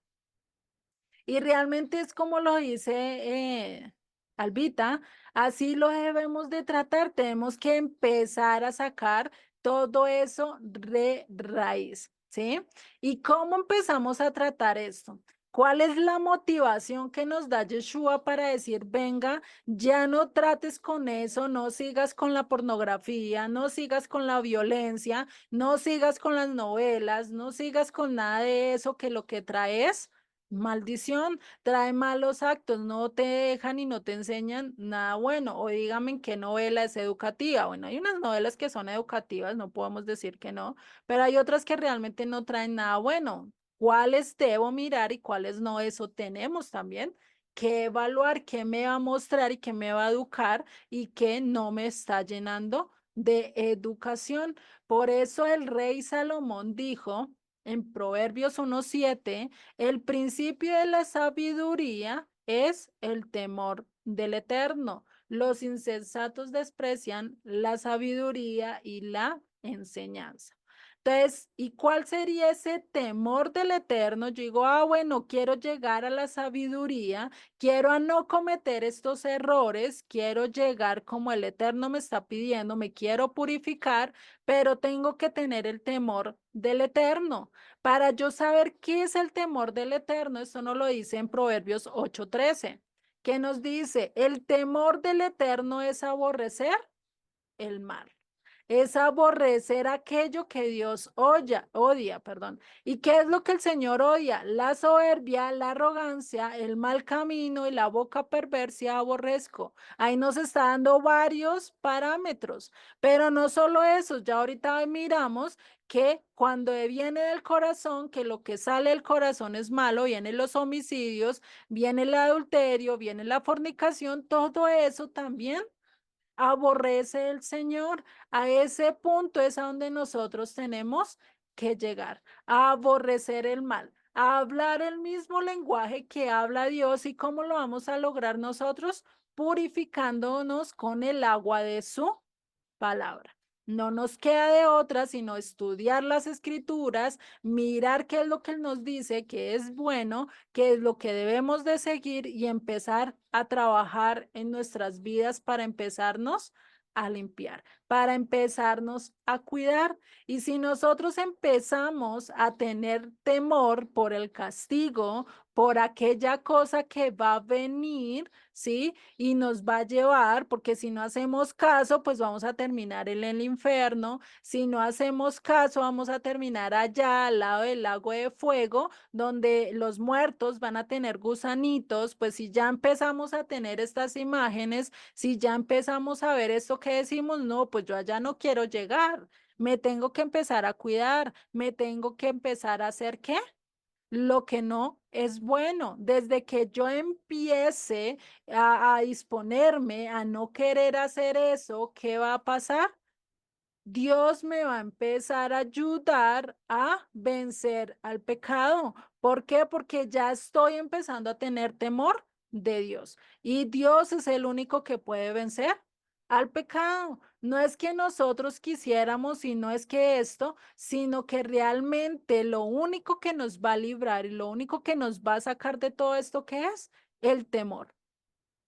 Y realmente es como lo dice Albita, así lo debemos de tratar, tenemos que empezar a sacar todo eso de raíz, ¿sí? ¿Y cómo empezamos a tratar esto? ¿Cuál es la motivación que nos da Yeshua para decir, venga, ya no trates con eso, no sigas con la pornografía, no sigas con la violencia, no sigas con las novelas, no sigas con nada de eso que lo que trae es maldición, trae malos actos, no te dejan y no te enseñan nada bueno? O dígame en qué novela es educativa. Bueno, hay unas novelas que son educativas, no podemos decir que no, pero hay otras que realmente no traen nada bueno. ¿Cuáles debo mirar y cuáles no? Eso tenemos también que evaluar qué me va a mostrar y qué me va a educar y qué no me está llenando de educación. Por eso el rey Salomón dijo en Proverbios 1:7, el principio de la sabiduría es el temor del Eterno. Los insensatos desprecian la sabiduría y la enseñanza. Entonces, ¿y cuál sería ese temor del Eterno? Yo digo, bueno, quiero llegar a la sabiduría, quiero a no cometer estos errores, quiero llegar como el Eterno me está pidiendo, me quiero purificar, pero tengo que tener el temor del Eterno. Para yo saber qué es el temor del Eterno, esto nos lo dice en Proverbios 8:13, que nos dice, el temor del Eterno es aborrecer el mal. Es aborrecer aquello que Dios odia, perdón. ¿Y qué es lo que el Señor odia? La soberbia, la arrogancia, el mal camino y la boca perversa aborrezco. Ahí nos está dando varios parámetros, pero no solo eso, ya ahorita miramos que cuando viene del corazón, que lo que sale del corazón es malo, vienen los homicidios, viene el adulterio, viene la fornicación, todo eso también aborrece el Señor. A ese punto es a donde nosotros tenemos que llegar, a aborrecer el mal, a hablar el mismo lenguaje que habla Dios. ¿Y cómo lo vamos a lograr nosotros? Purificándonos con el agua de su palabra. No nos queda de otra sino estudiar las escrituras, mirar qué es lo que él nos dice, que es bueno, qué es lo que debemos de seguir y empezar a trabajar en nuestras vidas para empezarnos a limpiar, para empezarnos a cuidar. Y si nosotros empezamos a tener temor por el castigo, por aquella cosa que va a venir, ¿sí? Y nos va a llevar, porque si no hacemos caso, pues vamos a terminar en el infierno. Si no hacemos caso, vamos a terminar allá al lado del lago de fuego, donde los muertos van a tener gusanitos. Pues si ya empezamos a tener estas imágenes, si ya empezamos a ver esto que decimos, no, pues yo allá no quiero llegar. Me tengo que empezar a cuidar, me tengo que empezar a hacer ¿qué? Lo que no es bueno. Desde que yo empiece a disponerme a no querer hacer eso, ¿qué va a pasar? Dios me va a empezar a ayudar a vencer al pecado. ¿Por qué? Porque ya estoy empezando a tener temor de Dios. Y Dios es el único que puede vencer al pecado. No es que nosotros quisiéramos y no es que esto, sino que realmente lo único que nos va a librar y lo único que nos va a sacar de todo esto, ¿qué es? El temor.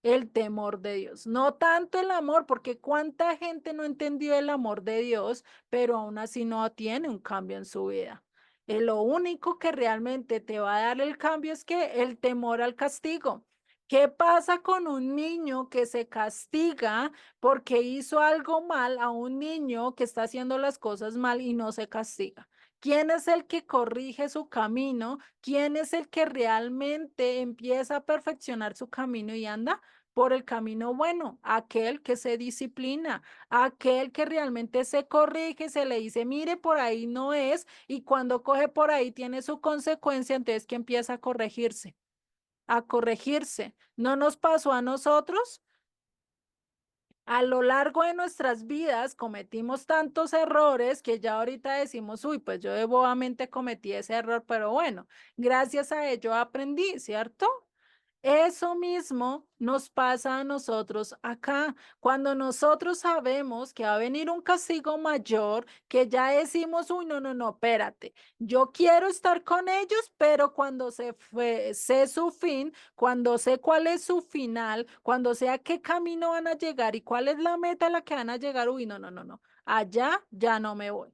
El temor de Dios, no tanto el amor, porque cuánta gente no entendió el amor de Dios, pero aún así no tiene un cambio en su vida. Lo único que realmente te va a dar el cambio es que el temor al castigo. ¿Qué pasa con un niño que se castiga porque hizo algo mal a un niño que está haciendo las cosas mal y no se castiga? ¿Quién es el que corrige su camino? ¿Quién es el que realmente empieza a perfeccionar su camino y anda por el camino bueno? Aquel que se disciplina, aquel que realmente se corrige, se le dice, mire, por ahí no es, y cuando coge por ahí tiene su consecuencia, entonces que empieza a corregirse, a corregirse. ¿No nos pasó a nosotros? A lo largo de nuestras vidas cometimos tantos errores que ya ahorita decimos, uy, pues yo de bobamente cometí ese error, pero bueno, gracias a ello aprendí, ¿cierto? Eso mismo nos pasa a nosotros acá. Cuando nosotros sabemos que va a venir un castigo mayor, que ya decimos, uy, no, no, no, espérate, yo quiero estar con ellos, pero cuando sé su fin, cuando sé cuál es su final, cuando sé a qué camino van a llegar y cuál es la meta a la que van a llegar, uy, no, no, no, no, allá ya no me voy.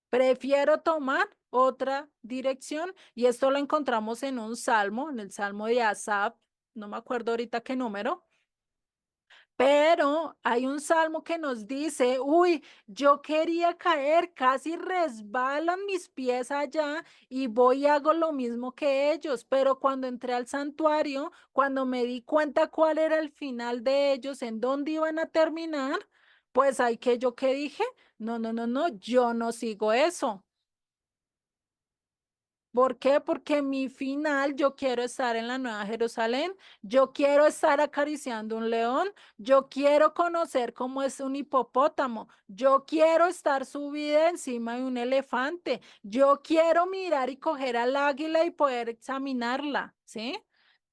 Prefiero tomar otra dirección y esto lo encontramos en un salmo, en el salmo de Asaf, no me acuerdo ahorita qué número, pero hay un salmo que nos dice, uy, yo quería caer, casi resbalan mis pies allá y voy y hago lo mismo que ellos, pero cuando entré al santuario, cuando me di cuenta cuál era el final de ellos, en dónde iban a terminar, pues hay que yo que dije, no, no, no, no, yo no sigo eso. ¿Por qué? Porque mi final, yo quiero estar en la Nueva Jerusalén, yo quiero estar acariciando un león, yo quiero conocer cómo es un hipopótamo, yo quiero estar subida encima de un elefante, yo quiero mirar y coger al águila y poder examinarla, ¿sí?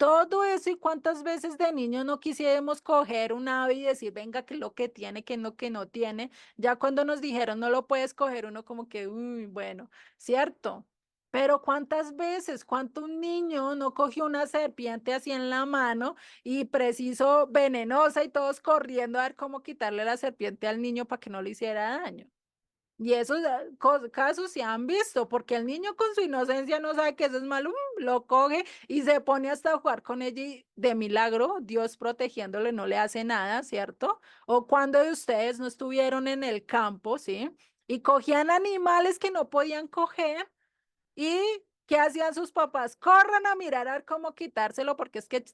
todo eso, y cuántas veces de niños no quisiéramos coger un ave y decir, venga, que lo que tiene, que no tiene. Ya cuando nos dijeron no lo puedes coger, uno como que, uy, bueno, ¿cierto? Pero cuántas veces, cuánto un niño no cogió una serpiente así en la mano y preciso venenosa y todos corriendo a ver cómo quitarle la serpiente al niño para que no le hiciera daño. Y esos casos se han visto, porque el niño con su inocencia no sabe que eso es malo, lo coge y se pone hasta a jugar con ella y de milagro, Dios protegiéndole no le hace nada, ¿cierto? O cuando de ustedes no estuvieron en el campo, ¿sí? Y cogían animales que no podían coger. ¿Y qué hacían sus papás? Corran a mirar a ver cómo quitárselo, porque es que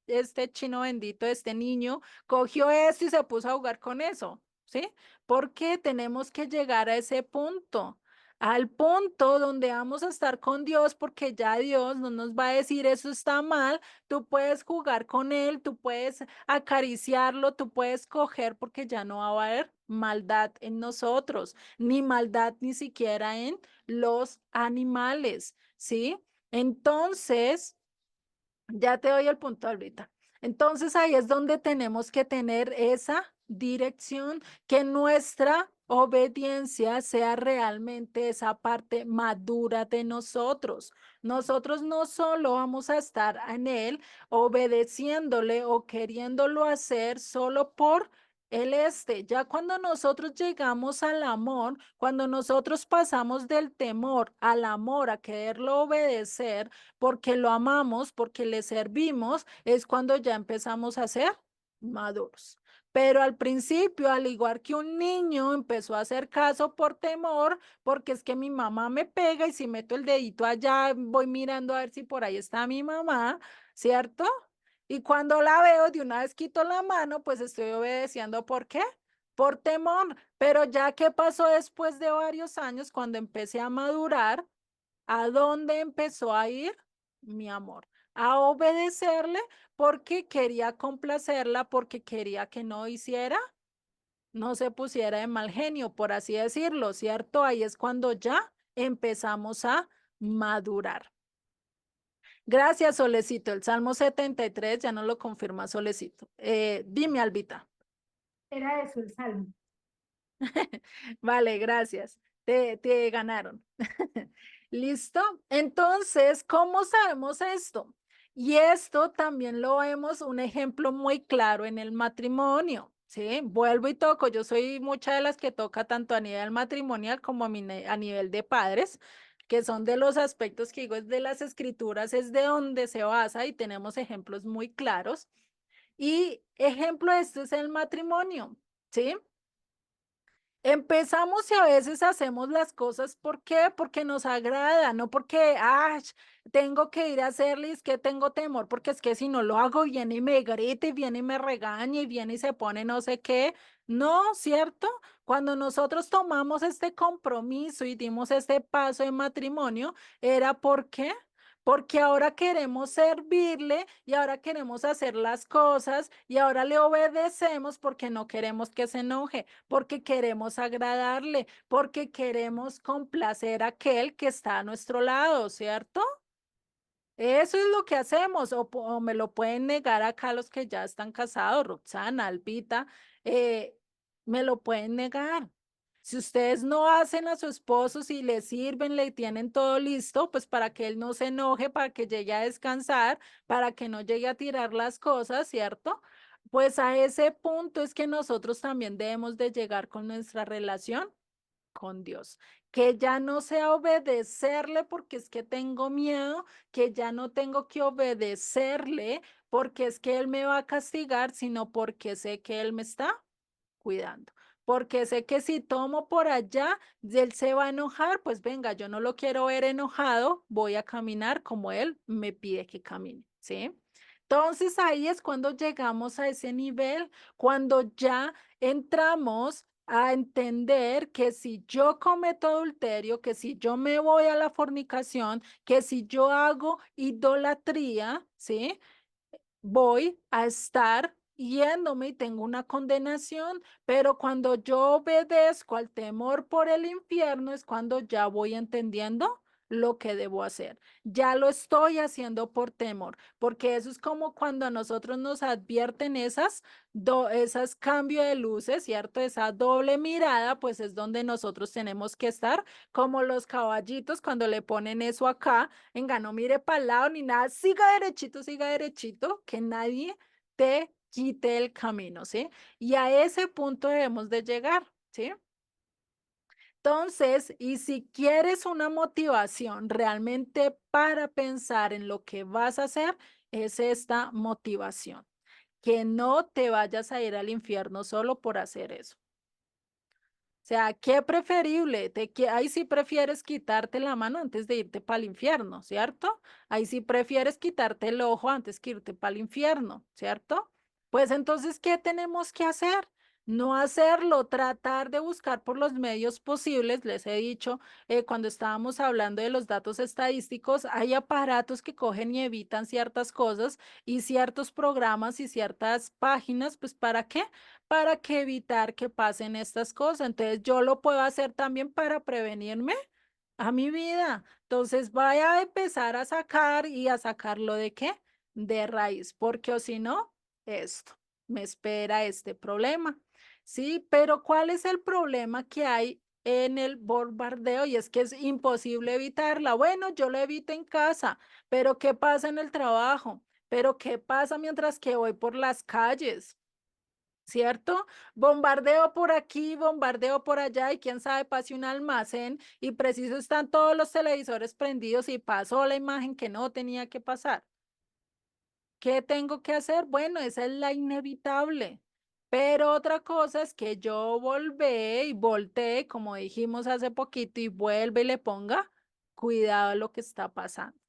este chino bendito, este niño, cogió esto y se puso a jugar con eso, ¿sí? Porque tenemos que llegar a ese punto, al punto donde vamos a estar con Dios, porque ya Dios no nos va a decir eso está mal, tú puedes jugar con él, tú puedes acariciarlo, tú puedes coger, porque ya no va a haber maldad en nosotros, ni maldad ni siquiera en los animales, ¿sí? Entonces, ya te doy el punto ahorita. Entonces ahí es donde tenemos que tener esa dirección, que nuestra obediencia sea realmente esa parte madura de nosotros. Nosotros no solo vamos a estar en él obedeciéndole o queriéndolo hacer solo por ya cuando nosotros llegamos al amor, cuando nosotros pasamos del temor al amor, a quererlo obedecer, porque lo amamos, porque le servimos, es cuando ya empezamos a ser maduros. Pero al principio, al igual que un niño, empezó a hacer caso por temor, porque es que mi mamá me pega y si meto el dedito allá, voy mirando a ver si por ahí está mi mamá, ¿cierto? Y cuando la veo, de una vez quito la mano, pues estoy obedeciendo. ¿Por qué? Por temor. Pero ya que pasó después de varios años, cuando empecé a madurar, ¿a dónde empezó a ir mi amor? A obedecerle porque quería complacerla, porque quería que no hiciera, no se pusiera de mal genio, por así decirlo, ¿cierto? Ahí es cuando ya empezamos a madurar. Gracias, Solecito. El Salmo 73 ya no lo confirma Solecito. Dime, Albita. Era eso, el salmo. Vale, gracias. Te ganaron. ¿Listo? Entonces, ¿cómo sabemos esto? Y esto también lo vemos un ejemplo muy claro en el matrimonio, ¿sí? Vuelvo y toco. Yo soy mucha de las que toca tanto a nivel matrimonial como a nivel de padres, que son de los aspectos que digo, es de las escrituras, es de donde se basa y tenemos ejemplos muy claros. Y ejemplo de esto es el matrimonio, ¿sí? Empezamos y a veces hacemos las cosas, ¿por qué? Porque nos agrada, no porque, tengo que ir a hacerle, es que tengo temor, porque es que si no lo hago, viene y me grita, y viene y me regaña, y viene y se pone no sé qué. No, ¿cierto? Cuando nosotros tomamos este compromiso y dimos este paso en matrimonio, era ¿por qué? Porque ahora queremos servirle y ahora queremos hacer las cosas y ahora le obedecemos porque no queremos que se enoje, porque queremos agradarle, porque queremos complacer a aquel que está a nuestro lado, ¿cierto? Eso es lo que hacemos, o me lo pueden negar acá los que ya están casados, Roxana, Albita, me lo pueden negar. Si ustedes no hacen a su esposo, si le sirven, le tienen todo listo, pues para que él no se enoje, para que llegue a descansar, para que no llegue a tirar las cosas, ¿cierto? Pues a ese punto es que nosotros también debemos de llegar con nuestra relación con Dios, que ya no sea obedecerle porque es que tengo miedo, que ya no tengo que obedecerle porque es que Él me va a castigar, sino porque sé que Él me está cuidando. Porque sé que si tomo por allá, él se va a enojar, pues venga, yo no lo quiero ver enojado, voy a caminar como él me pide que camine, ¿sí? Entonces ahí es cuando llegamos a ese nivel, cuando ya entramos a entender que si yo cometo adulterio, que si yo me voy a la fornicación, que si yo hago idolatría, ¿sí? Voy a estar yéndome y tengo una condenación, pero cuando yo obedezco al temor por el infierno es cuando ya voy entendiendo lo que debo hacer. Ya lo estoy haciendo por temor, porque eso es como cuando a nosotros nos advierten esas cambios de luces, ¿cierto? Esa doble mirada, pues es donde nosotros tenemos que estar como los caballitos cuando le ponen eso acá, venga, no mire para el lado ni nada, siga derechito, que nadie te quite el camino, ¿sí? Y a ese punto debemos de llegar, ¿sí? Entonces, y si quieres una motivación realmente para pensar en lo que vas a hacer, es esta motivación, que no te vayas a ir al infierno solo por hacer eso. O sea, ¿qué preferible? Ahí sí prefieres quitarte la mano antes de irte para el infierno, ¿cierto? Ahí sí prefieres quitarte el ojo antes que irte para el infierno, ¿cierto? Pues entonces, ¿qué tenemos que hacer? No hacerlo, tratar de buscar por los medios posibles. Les he dicho, cuando estábamos hablando de los datos estadísticos, hay aparatos que cogen y evitan ciertas cosas y ciertos programas y ciertas páginas, pues ¿para qué? Para que evitar que pasen estas cosas. Entonces yo lo puedo hacer también para prevenirme a mi vida. Entonces vaya a empezar a sacar y a sacarlo de qué? De raíz, porque o si no, esto me espera este problema. Sí, pero ¿cuál es el problema que hay en el bombardeo? Y es que es imposible evitarla. Bueno, yo lo evito en casa, pero ¿qué pasa en el trabajo? Pero ¿qué pasa mientras que voy por las calles? ¿Cierto? Bombardeo por aquí, bombardeo por allá y quién sabe, pase un almacén y preciso están todos los televisores prendidos y pasó la imagen que no tenía que pasar. ¿Qué tengo que hacer? Bueno, esa es la inevitable. Pero otra cosa es que yo volvé y volteé, como dijimos hace poquito, y vuelve y le ponga cuidado a lo que está pasando.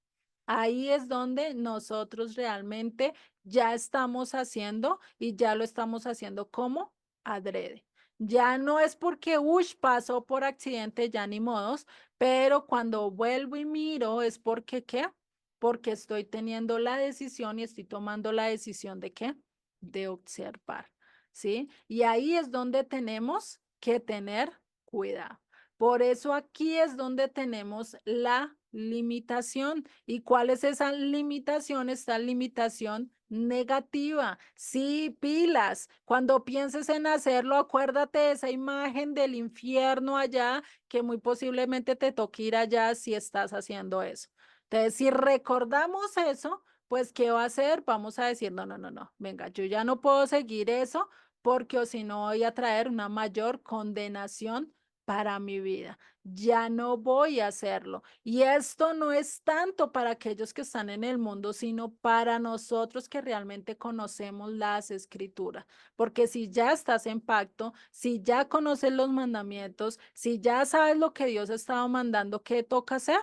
Ahí es donde nosotros realmente ya estamos haciendo y ya lo estamos haciendo como adrede. Ya no es porque, pasó por accidente, ya ni modos, pero cuando vuelvo y miro es porque, ¿qué? Porque estoy teniendo la decisión y estoy tomando la decisión de ¿qué? De observar, ¿sí? Y ahí es donde tenemos que tener cuidado. Por eso aquí es donde tenemos la limitación. ¿Y cuál es esa limitación? Esta limitación negativa. Sí, pilas. Cuando pienses en hacerlo, acuérdate de esa imagen del infierno allá, que muy posiblemente te toque ir allá si estás haciendo eso. Entonces, si recordamos eso, pues, ¿qué va a hacer? Vamos a decir, no, no, no, no, venga, yo ya no puedo seguir eso porque o si no voy a traer una mayor condenación para mi vida. Ya no voy a hacerlo. Y esto no es tanto para aquellos que están en el mundo, sino para nosotros que realmente conocemos las escrituras. Porque si ya estás en pacto, si ya conoces los mandamientos, si ya sabes lo que Dios ha estado mandando, ¿qué toca hacer?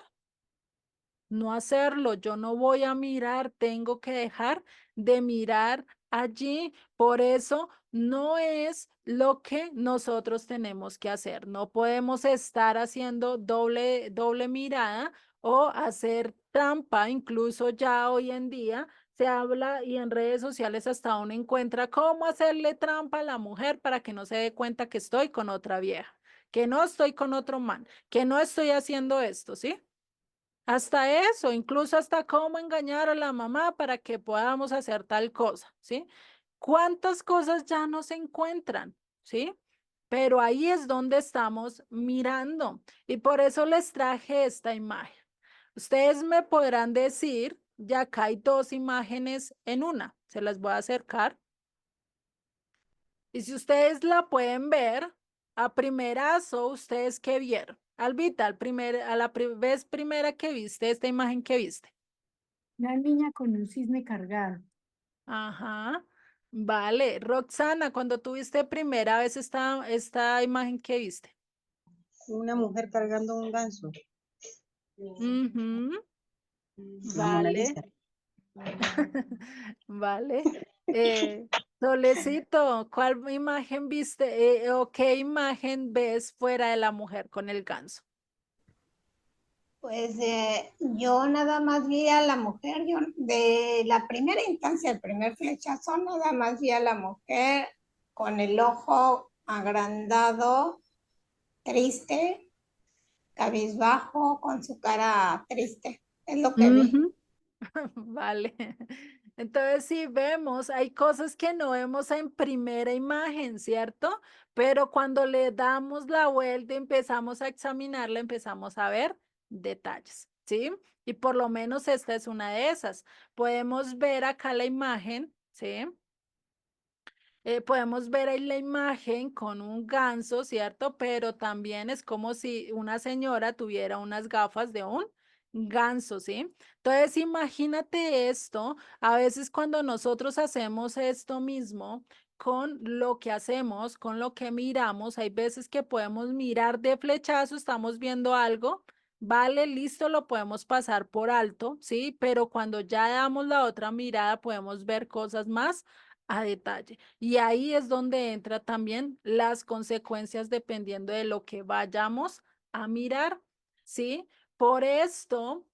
No hacerlo, yo no voy a mirar, tengo que dejar de mirar allí. Por eso no es lo que nosotros tenemos que hacer. No podemos estar haciendo doble mirada o hacer trampa. Incluso ya hoy en día se habla y en redes sociales hasta uno encuentra cómo hacerle trampa a la mujer para que no se dé cuenta que estoy con otra vieja, que no estoy con otro man, que no estoy haciendo esto, ¿sí? Hasta eso, incluso hasta cómo engañar a la mamá para que podamos hacer tal cosa, ¿sí? ¿Cuántas cosas ya no se encuentran, ¿sí? Pero ahí es donde estamos mirando y por eso les traje esta imagen. Ustedes me podrán decir, ya acá hay dos imágenes en una, se las voy a acercar. Y si ustedes la pueden ver, a primerazo, ¿ustedes qué vieron? Albita, a la vez primera que viste esta imagen que viste. Una niña con un cisne cargado. Ajá, vale. Roxana, cuando tuviste primera vez esta imagen que viste. Una mujer cargando un ganso. Ujú, La Mona vale, Lisa. vale. Solecito, ¿cuál imagen viste o qué imagen ves fuera de la mujer con el ganso? Pues yo nada más vi a la mujer, yo de la primera instancia, el primer flechazo, nada más vi a la mujer con el ojo agrandado, triste, cabizbajo, con su cara triste. Es lo que vi. Ujú. Vale. Entonces, si vemos, hay cosas que no vemos en primera imagen, ¿cierto? Pero cuando le damos la vuelta y empezamos a examinarla, empezamos a ver detalles, ¿sí? Y por lo menos esta es una de esas. Podemos ver acá la imagen, ¿sí? Podemos ver ahí la imagen con un ganso, ¿cierto? Pero también es como si una señora tuviera unas gafas de un ganso, ¿sí? Entonces, imagínate esto, a veces cuando nosotros hacemos esto mismo con lo que hacemos, con lo que miramos, hay veces que podemos mirar de flechazo, estamos viendo algo, vale, listo, lo podemos pasar por alto, ¿sí? Pero cuando ya damos la otra mirada, podemos ver cosas más a detalle. Y ahí es donde entra también las consecuencias dependiendo de lo que vayamos a mirar, ¿sí? Por esto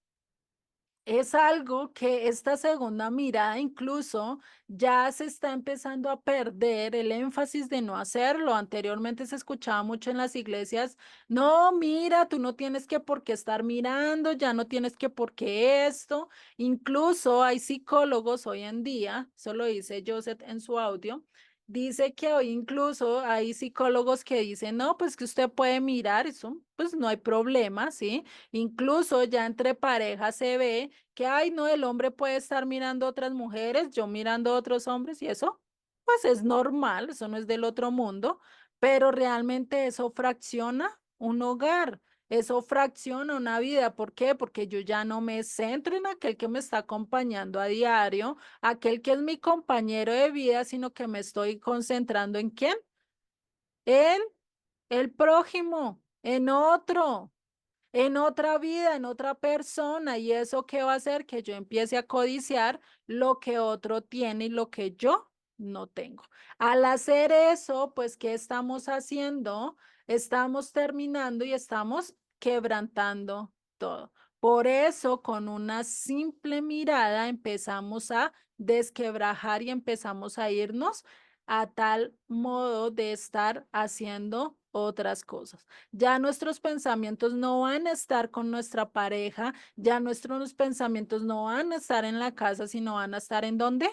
es algo que esta segunda mirada incluso ya se está empezando a perder el énfasis de no hacerlo. Anteriormente se escuchaba mucho en las iglesias, no, mira, tú no tienes que por qué estar mirando, ya no tienes que por qué esto. Incluso hay psicólogos hoy en día, eso lo dice Joseph en su audio, dice que hoy incluso hay psicólogos que dicen, no, pues que usted puede mirar eso, pues no hay problema, ¿sí? Incluso ya entre parejas se ve que, ay, no, el hombre puede estar mirando a otras mujeres, yo mirando a otros hombres y eso, pues es normal, eso no es del otro mundo, pero realmente eso fracciona un hogar, eso fracciona una vida. ¿Por qué? Porque yo ya no me centro en aquel que me está acompañando a diario, aquel que es mi compañero de vida, sino que me estoy concentrando en quién, en el prójimo, en otra vida, en otra persona, y eso qué va a hacer que yo empiece a codiciar lo que otro tiene y lo que yo no tengo. Al hacer eso, pues, ¿qué estamos haciendo? Estamos terminando y estamos quebrantando todo. Por eso, con una simple mirada empezamos a desquebrajar y empezamos a irnos a tal modo de estar haciendo otras cosas. Ya nuestros pensamientos no van a estar con nuestra pareja, ya nuestros pensamientos no van a estar en la casa, sino van a estar ¿en dónde?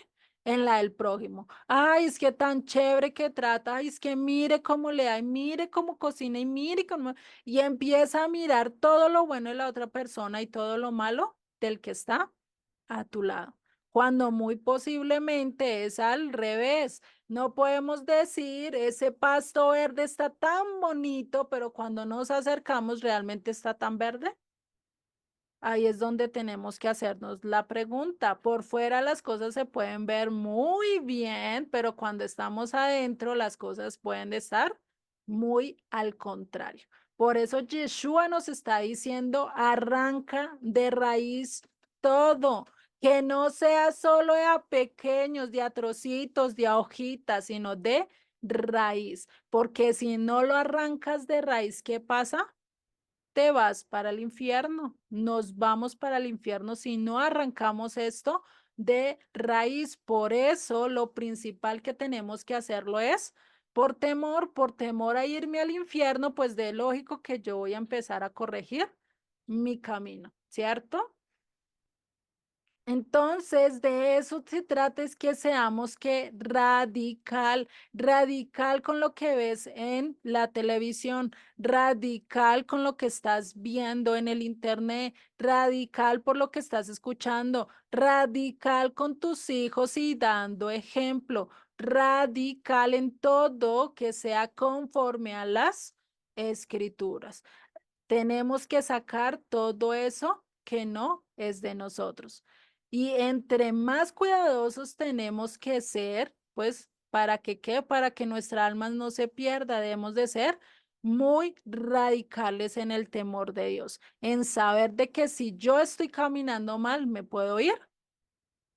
En la del prójimo. Ay, es que tan chévere que trata, ay, es que mire cómo le da, y mire cómo cocina, y mire cómo... Y empieza a mirar todo lo bueno de la otra persona y todo lo malo del que está a tu lado. Cuando muy posiblemente es al revés. No podemos decir, ese pasto verde está tan bonito, pero cuando nos acercamos, ¿realmente está tan verde? Ahí es donde tenemos que hacernos la pregunta. Por fuera las cosas se pueden ver muy bien, pero cuando estamos adentro, las cosas pueden estar muy al contrario. Por eso Yeshua nos está diciendo, arranca de raíz todo, que no sea solo de a pequeños, de a trocitos, de a hojitas, sino de raíz. Porque si no lo arrancas de raíz, ¿qué pasa? Te vas para el infierno, nos vamos para el infierno si no arrancamos esto de raíz. Por eso lo principal que tenemos que hacerlo es por temor a irme al infierno, pues de lógico que yo voy a empezar a corregir mi camino, ¿cierto? Entonces, de eso se trata, es que seamos que radical con lo que ves en la televisión, radical con lo que estás viendo en el internet, radical por lo que estás escuchando, radical con tus hijos y dando ejemplo, radical en todo que sea conforme a las escrituras. Tenemos que sacar todo eso que no es de nosotros. Y entre más cuidadosos tenemos que ser, pues, ¿para que qué? Para que nuestra alma no se pierda, debemos de ser muy radicales en el temor de Dios, en saber de que si yo estoy caminando mal, me puedo ir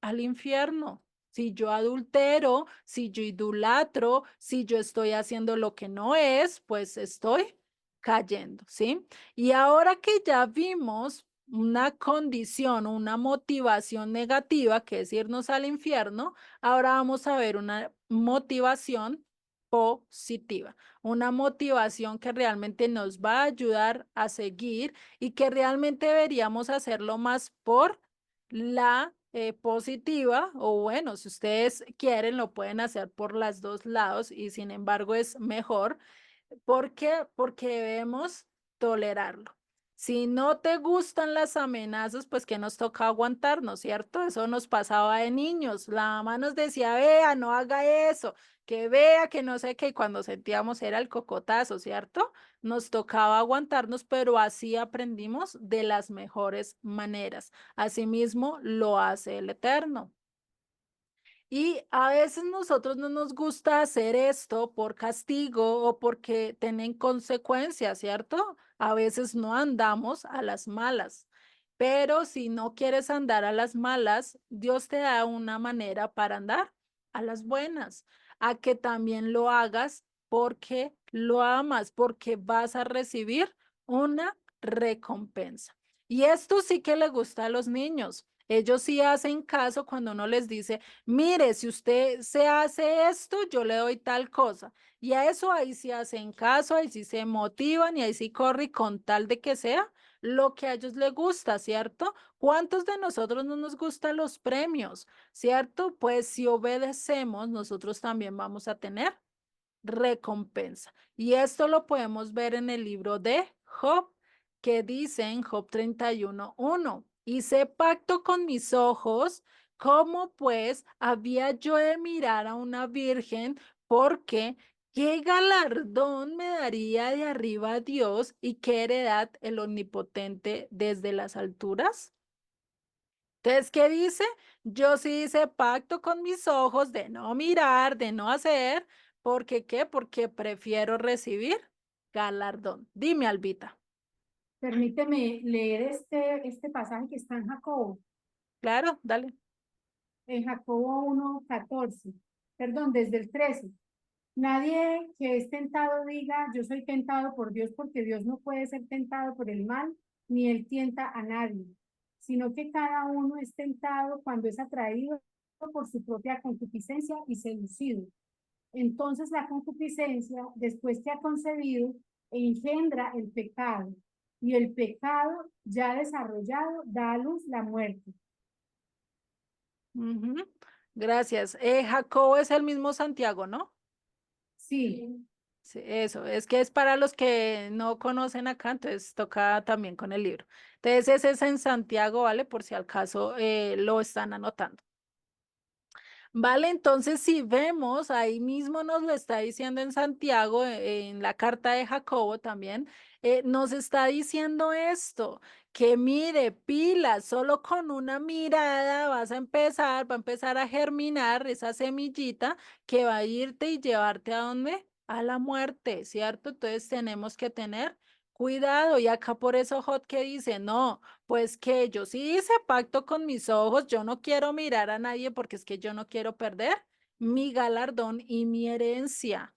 al infierno. Si yo adultero, si yo idolatro, si yo estoy haciendo lo que no es, pues estoy cayendo, ¿sí? Y ahora que ya vimos una condición, una motivación negativa, que es irnos al infierno, ahora vamos a ver una motivación positiva, una motivación que realmente nos va a ayudar a seguir y que realmente deberíamos hacerlo más por la positiva, o bueno, si ustedes quieren lo pueden hacer por los dos lados y sin embargo es mejor. ¿Por qué? Porque debemos tolerarlo. Si no te gustan las amenazas, pues que nos toca aguantarnos, ¿cierto? Eso nos pasaba de niños. La mamá nos decía, vea, no haga eso, que vea, que no sé qué, y cuando sentíamos era el cocotazo, ¿cierto? Nos tocaba aguantarnos, pero así aprendimos de las mejores maneras. Asimismo, lo hace el Eterno. Y a veces nosotros no nos gusta hacer esto por castigo o porque tienen consecuencias, ¿cierto? A veces no andamos a las malas, pero si no quieres andar a las malas, Dios te da una manera para andar a las buenas, a que también lo hagas porque lo amas, porque vas a recibir una recompensa. Y esto sí que le gusta a los niños. Ellos sí hacen caso cuando uno les dice, mire, si usted se hace esto, yo le doy tal cosa. Y a eso ahí sí hacen caso, ahí sí se motivan y ahí sí corre con tal de que sea lo que a ellos les gusta, ¿cierto? ¿Cuántos de nosotros no nos gustan los premios, ¿cierto? Pues si obedecemos, nosotros también vamos a tener recompensa. Y esto lo podemos ver en el libro de Job, que dice en Job 31:1, hice pacto con mis ojos, ¿cómo pues había yo de mirar a una virgen? Porque ¿qué galardón me daría de arriba Dios y qué heredad el omnipotente desde las alturas? Entonces, ¿qué dice? Yo sí hice pacto con mis ojos de no mirar, de no hacer, ¿porque qué? Porque prefiero recibir galardón. Dime, Albita. Permíteme leer este pasaje que está Claro, dale. en Jacobo 1:14, perdón, desde el 13. Nadie que es tentado diga, yo soy tentado por Dios, porque Dios no puede ser tentado por el mal, ni él tienta a nadie, sino que cada uno es tentado cuando es atraído por su propia concupiscencia y seducido. Entonces la concupiscencia, después que ha concebido, engendra el pecado, y el pecado ya desarrollado da a luz la muerte. Ujú. Gracias. Jacobo es el mismo Santiago, ¿no? Sí, Sí, eso, es que es para los que no conocen acá, entonces toca también con el libro. Entonces ese es en Santiago, ¿vale? Por si al caso lo están anotando. Vale, entonces si vemos, ahí mismo nos lo está diciendo en Santiago, en la carta de Jacobo también, nos está diciendo esto, que mire, pila, solo con una mirada vas a empezar, va a empezar a germinar esa semillita que va a irte y llevarte a dónde? A la muerte, ¿cierto? Entonces tenemos que tener cuidado y acá por eso Hot que dice, no. Pues que yo sí hice pacto con mis ojos, yo no quiero mirar a nadie porque es que yo no quiero perder mi galardón y mi herencia.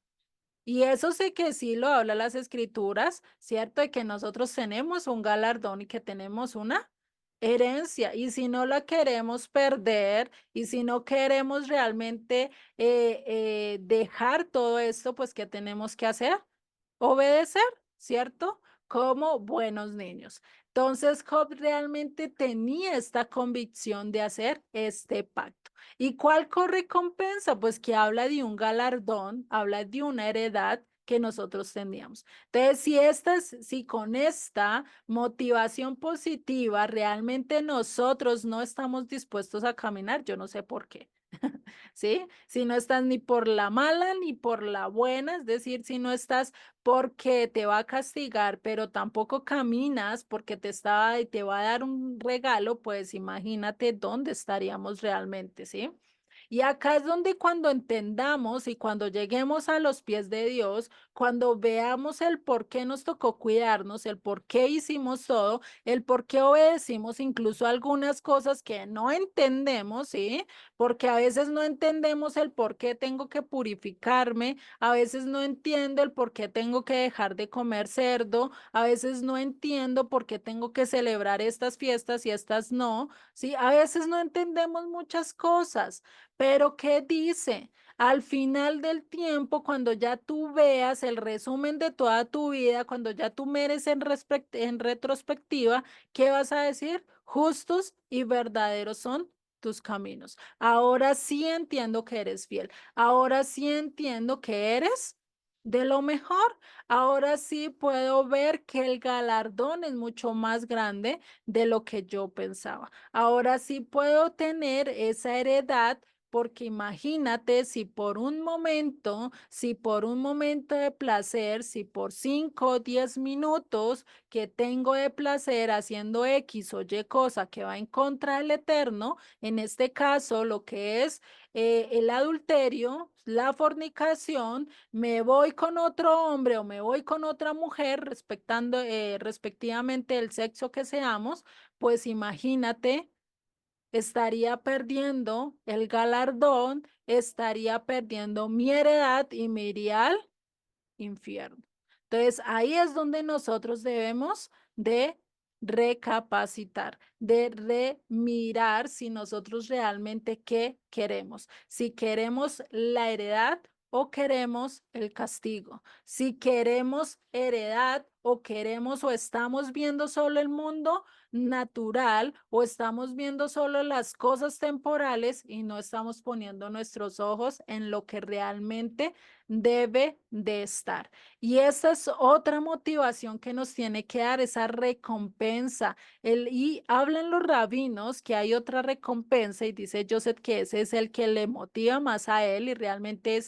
Y eso sé que sí lo habla las escrituras, ¿cierto? De que nosotros tenemos un galardón y que tenemos una herencia. Y si no la queremos perder y si no queremos realmente dejar todo esto, pues ¿qué tenemos que hacer? Obedecer, ¿cierto? Como buenos niños. Entonces, Job realmente tenía esta convicción de hacer este pacto. ¿Y cuál recompensa? Pues que habla de un galardón, habla de una heredad que nosotros teníamos. Entonces, si con esta motivación positiva realmente nosotros no estamos dispuestos a caminar, yo no sé por qué. ¿Sí? Si no estás ni por la mala ni por la buena, es decir, si no estás porque te va a castigar, pero tampoco caminas porque te va a dar un regalo, pues imagínate dónde estaríamos realmente, ¿sí? Y acá es donde cuando entendamos y cuando lleguemos a los pies de Dios, cuando veamos el por qué nos tocó cuidarnos, el por qué hicimos todo, el por qué obedecimos incluso algunas cosas que no entendemos, ¿sí? Porque a veces no entendemos el por qué tengo que purificarme, a veces no entiendo el por qué tengo que dejar de comer cerdo, a veces no entiendo por qué tengo que celebrar estas fiestas y estas no, ¿sí? A veces no entendemos muchas cosas, pero ¿qué dice? Al final del tiempo, cuando ya tú veas el resumen de toda tu vida, cuando ya tú mires en retrospectiva, ¿qué vas a decir? Justos y verdaderos son tus caminos. Ahora sí entiendo que eres fiel. Ahora sí entiendo que eres de lo mejor. Ahora sí puedo ver que el galardón es mucho más grande de lo que yo pensaba. Ahora sí puedo tener esa heredad. Porque imagínate si por un momento de placer, si por 5 o 10 minutos que tengo de placer haciendo X o Y cosa que va en contra del eterno, en este caso lo que es el adulterio, la fornicación, me voy con otro hombre o me voy con otra mujer, respectivamente el sexo que seamos, pues imagínate, estaría perdiendo el galardón, estaría perdiendo mi heredad y me iría al infierno. Entonces, ahí es donde nosotros debemos de recapacitar, de remirar si nosotros realmente qué queremos, si queremos la heredad o queremos el castigo, si queremos heredad o queremos o estamos viendo solo el mundo natural o estamos viendo solo las cosas temporales y no estamos poniendo nuestros ojos en lo que realmente debe de estar. Y esa es otra motivación que nos tiene que dar, esa recompensa. Y hablan los rabinos que hay otra recompensa y dice Joseph que ese es el que le motiva más a él y realmente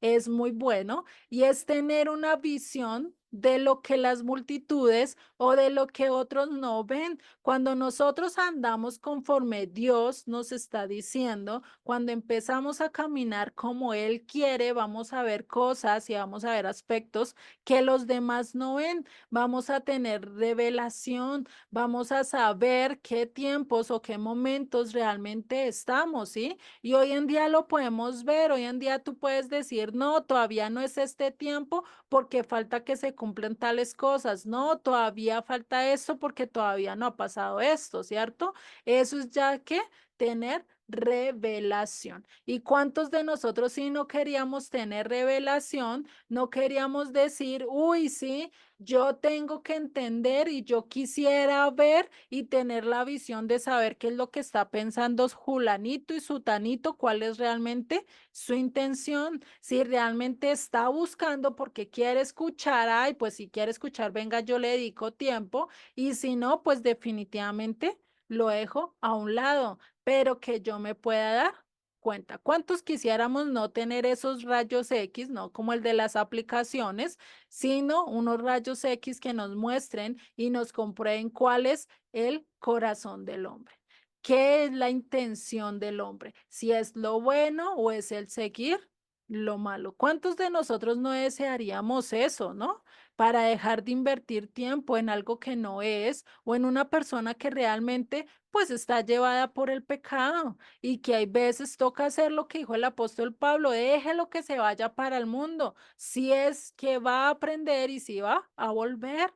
es muy bueno y es tener una visión de lo que las multitudes o de lo que otros no ven. Cuando nosotros andamos conforme Dios nos está diciendo, cuando empezamos a caminar como Él quiere, vamos a ver cosas y vamos a ver aspectos que los demás no ven. Vamos a tener revelación, vamos a saber qué tiempos o qué momentos realmente estamos, ¿sí? Y hoy en día lo podemos ver, hoy en día tú puedes decir, no, todavía no es este tiempo porque falta que se cumplan tales cosas, no, todavía falta esto porque todavía no ha pasado esto, ¿cierto? Eso es ya que tener revelación. ¿Y cuántos de nosotros si no queríamos tener revelación, no queríamos decir, uy, sí, yo tengo que entender y yo quisiera ver y tener la visión de saber qué es lo que está pensando Julanito y Sutanito, cuál es realmente su intención, si realmente está buscando porque quiere escuchar, ay, pues si quiere escuchar, venga, yo le dedico tiempo y si no, pues definitivamente lo dejo a un lado, pero que yo me pueda dar cuenta. ¿Cuántos quisiéramos no tener esos rayos X, no como el de las aplicaciones, sino unos rayos X que nos muestren y nos comprueben cuál es el corazón del hombre? ¿Qué es la intención del hombre? Si es lo bueno o es el seguir lo malo. ¿Cuántos de nosotros no desearíamos eso, no? Para dejar de invertir tiempo en algo que no es o en una persona que realmente pues está llevada por el pecado y que hay veces toca hacer lo que dijo el apóstol Pablo, déjelo que se vaya para el mundo, si es que va a aprender y si va a volver.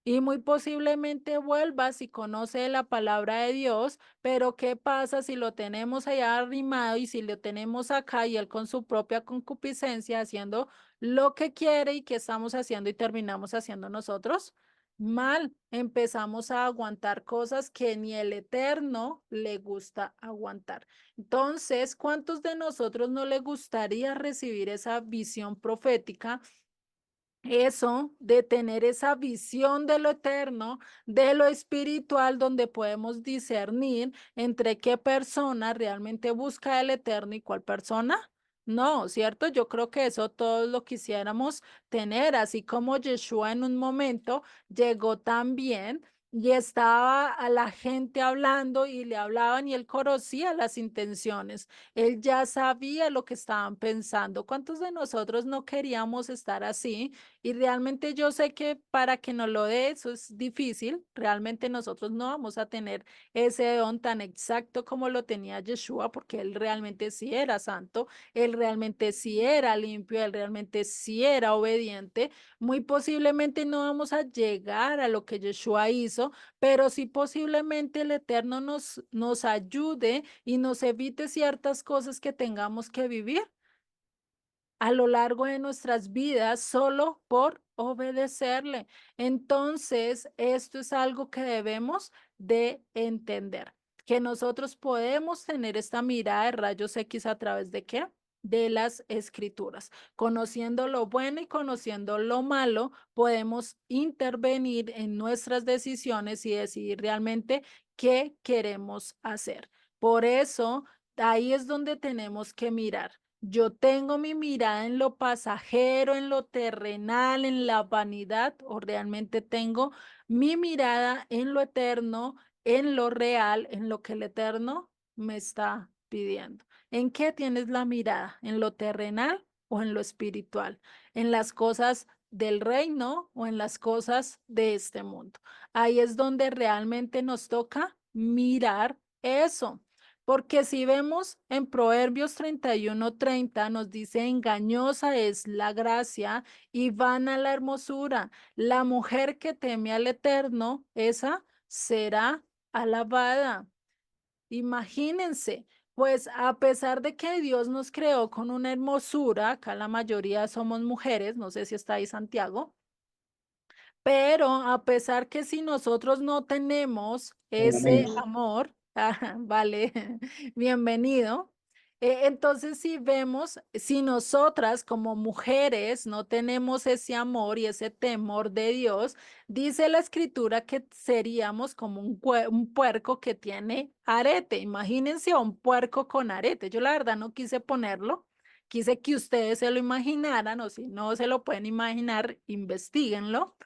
Y muy posiblemente vuelva si conoce la palabra de Dios, pero ¿qué pasa si lo tenemos allá arrimado y si lo tenemos acá y él con su propia concupiscencia haciendo lo que quiere y que estamos haciendo y terminamos haciendo nosotros? Mal, empezamos a aguantar cosas que ni el Eterno le gusta aguantar. Entonces, ¿cuántos de nosotros no le gustaría recibir esa visión profética? Eso de tener esa visión de lo eterno, de lo espiritual, donde podemos discernir entre qué persona realmente busca el eterno y cuál persona no, ¿cierto? Yo creo que eso todos lo quisiéramos tener, así como Yeshua en un momento llegó también y estaba a la gente hablando y le hablaban y él conocía las intenciones. Él ya sabía lo que estaban pensando. ¿Cuántos de nosotros no queríamos estar así? Y realmente yo sé que para que nos lo dé, eso es difícil. Realmente nosotros no vamos a tener ese don tan exacto como lo tenía Yeshua, porque él realmente sí era santo, él realmente sí era limpio, él realmente sí era obediente. Muy posiblemente no vamos a llegar a lo que Yeshua hizo, pero sí posiblemente el Eterno nos ayude y nos evite ciertas cosas que tengamos que vivir. a lo largo de nuestras vidas solo por obedecerle. Entonces, esto es algo que debemos de entender, que nosotros podemos tener esta mirada de rayos X a través de ¿qué? De las escrituras. Conociendo lo bueno y conociendo lo malo, podemos intervenir en nuestras decisiones y decidir realmente qué queremos hacer. Por eso, ahí es donde tenemos que mirar. Yo tengo mi mirada en lo pasajero, en lo terrenal, en la vanidad, o realmente tengo mi mirada en lo eterno, en lo real, en lo que el eterno me está pidiendo. ¿En qué tienes la mirada? ¿En lo terrenal o en lo espiritual? ¿En las cosas del reino o en las cosas de este mundo? Ahí es donde realmente nos toca mirar eso. Porque si vemos en Proverbios 31:30 nos dice, engañosa es la gracia y vana la hermosura. La mujer que teme al Eterno, esa será alabada. Imagínense, pues a pesar de que Dios nos creó con una hermosura, acá la mayoría somos mujeres, no sé si está ahí Santiago, pero a pesar que si nosotros no tenemos ese amor, vale, bienvenido. Entonces, si vemos, si nosotras como mujeres no tenemos ese amor y ese temor de Dios, dice la escritura que seríamos como un puerco que tiene arete. Imagínense a un puerco con arete. Yo la verdad no quise ponerlo, quise que ustedes se lo imaginaran o si no se lo pueden imaginar, investiguenlo.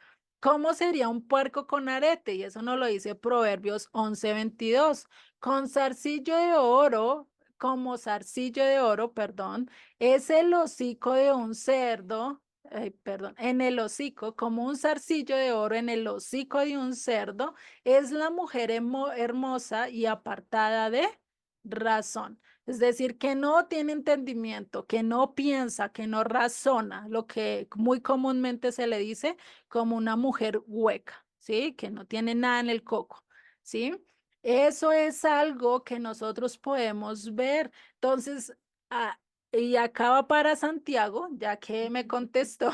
¿Cómo sería un puerco con arete? Y eso nos lo dice Proverbios 11:22. Con zarcillo de oro, como zarcillo de oro, perdón, es el hocico de un cerdo, perdón, en el hocico, como un zarcillo de oro en el hocico de un cerdo, es la mujer hermosa y apartada de razón. Es decir, que no tiene entendimiento, que no piensa, que no razona, lo que muy comúnmente se le dice como una mujer hueca, ¿sí? Que no tiene nada en el coco, ¿sí? Eso es algo que nosotros podemos ver. Entonces, y acaba para Santiago, ya que me contestó.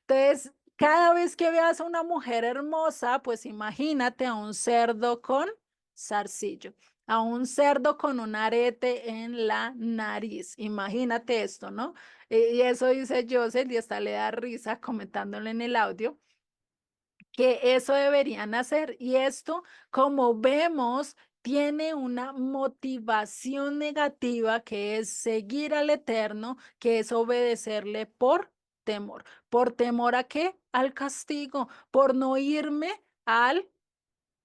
Entonces, cada vez que veas a una mujer hermosa, pues imagínate a un cerdo con zarcillo, a un cerdo con un arete en la nariz. Imagínate esto, ¿no? Y eso dice Joseph y hasta le da risa comentándole en el audio que eso deberían hacer. Y esto, como vemos, tiene una motivación negativa que es seguir al Eterno, que es obedecerle por temor. ¿Por temor a qué? Al castigo, por no irme al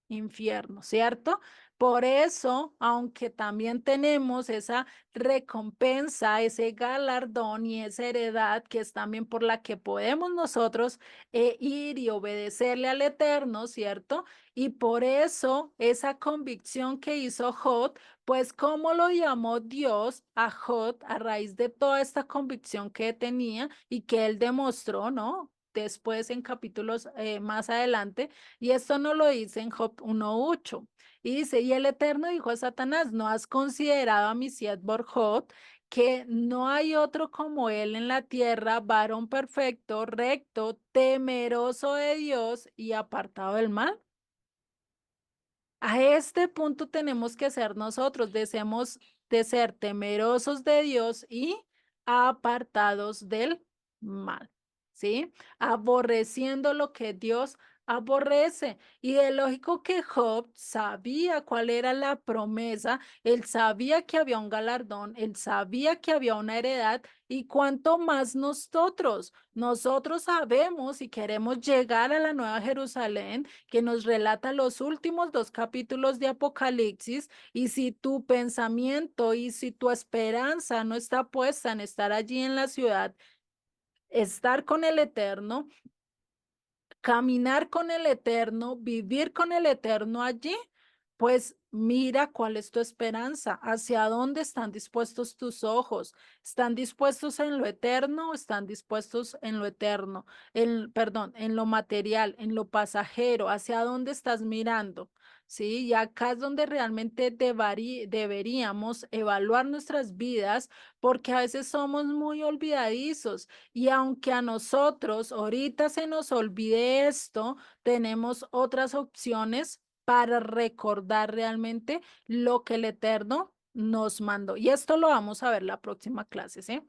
infierno, ¿cierto? Por eso, aunque también tenemos esa recompensa, ese galardón y esa heredad que es también por la que podemos nosotros ir y obedecerle al Eterno, ¿cierto? Y por eso esa convicción que hizo Jod, pues cómo lo llamó Dios a Jod a raíz de toda esta convicción que tenía y que él demostró, ¿no? Después en capítulos más adelante, y esto no lo dice en Job 1:8. Y dice, y el Eterno dijo a Satanás, ¿no has considerado a mi siervo Job, que no hay otro como él en la tierra, varón perfecto, recto, temeroso de Dios y apartado del mal? A este punto tenemos que ser nosotros, deseamos de ser temerosos de Dios y apartados del mal, ¿sí? Aborreciendo lo que Dios aborrece. Y es lógico que Job sabía cuál era la promesa, él sabía que había un galardón, él sabía que había una heredad y cuánto más nosotros sabemos y queremos llegar a la Nueva Jerusalén que nos relata los últimos 2 capítulos de Apocalipsis, y si tu pensamiento y si tu esperanza no está puesta en estar allí en la ciudad, estar con el Eterno, caminar con el Eterno, vivir con el Eterno allí, pues mira cuál es tu esperanza, hacia dónde están dispuestos tus ojos, están dispuestos en lo eterno, están dispuestos en lo eterno, perdón, en lo material, en lo pasajero, hacia dónde estás mirando, ¿sí? Y acá es donde realmente deberíamos evaluar nuestras vidas, porque a veces somos muy olvidadizos y aunque a nosotros ahorita se nos olvide esto, tenemos otras opciones para recordar realmente lo que el Eterno nos mandó. Y esto lo vamos a ver la próxima clase, ¿sí?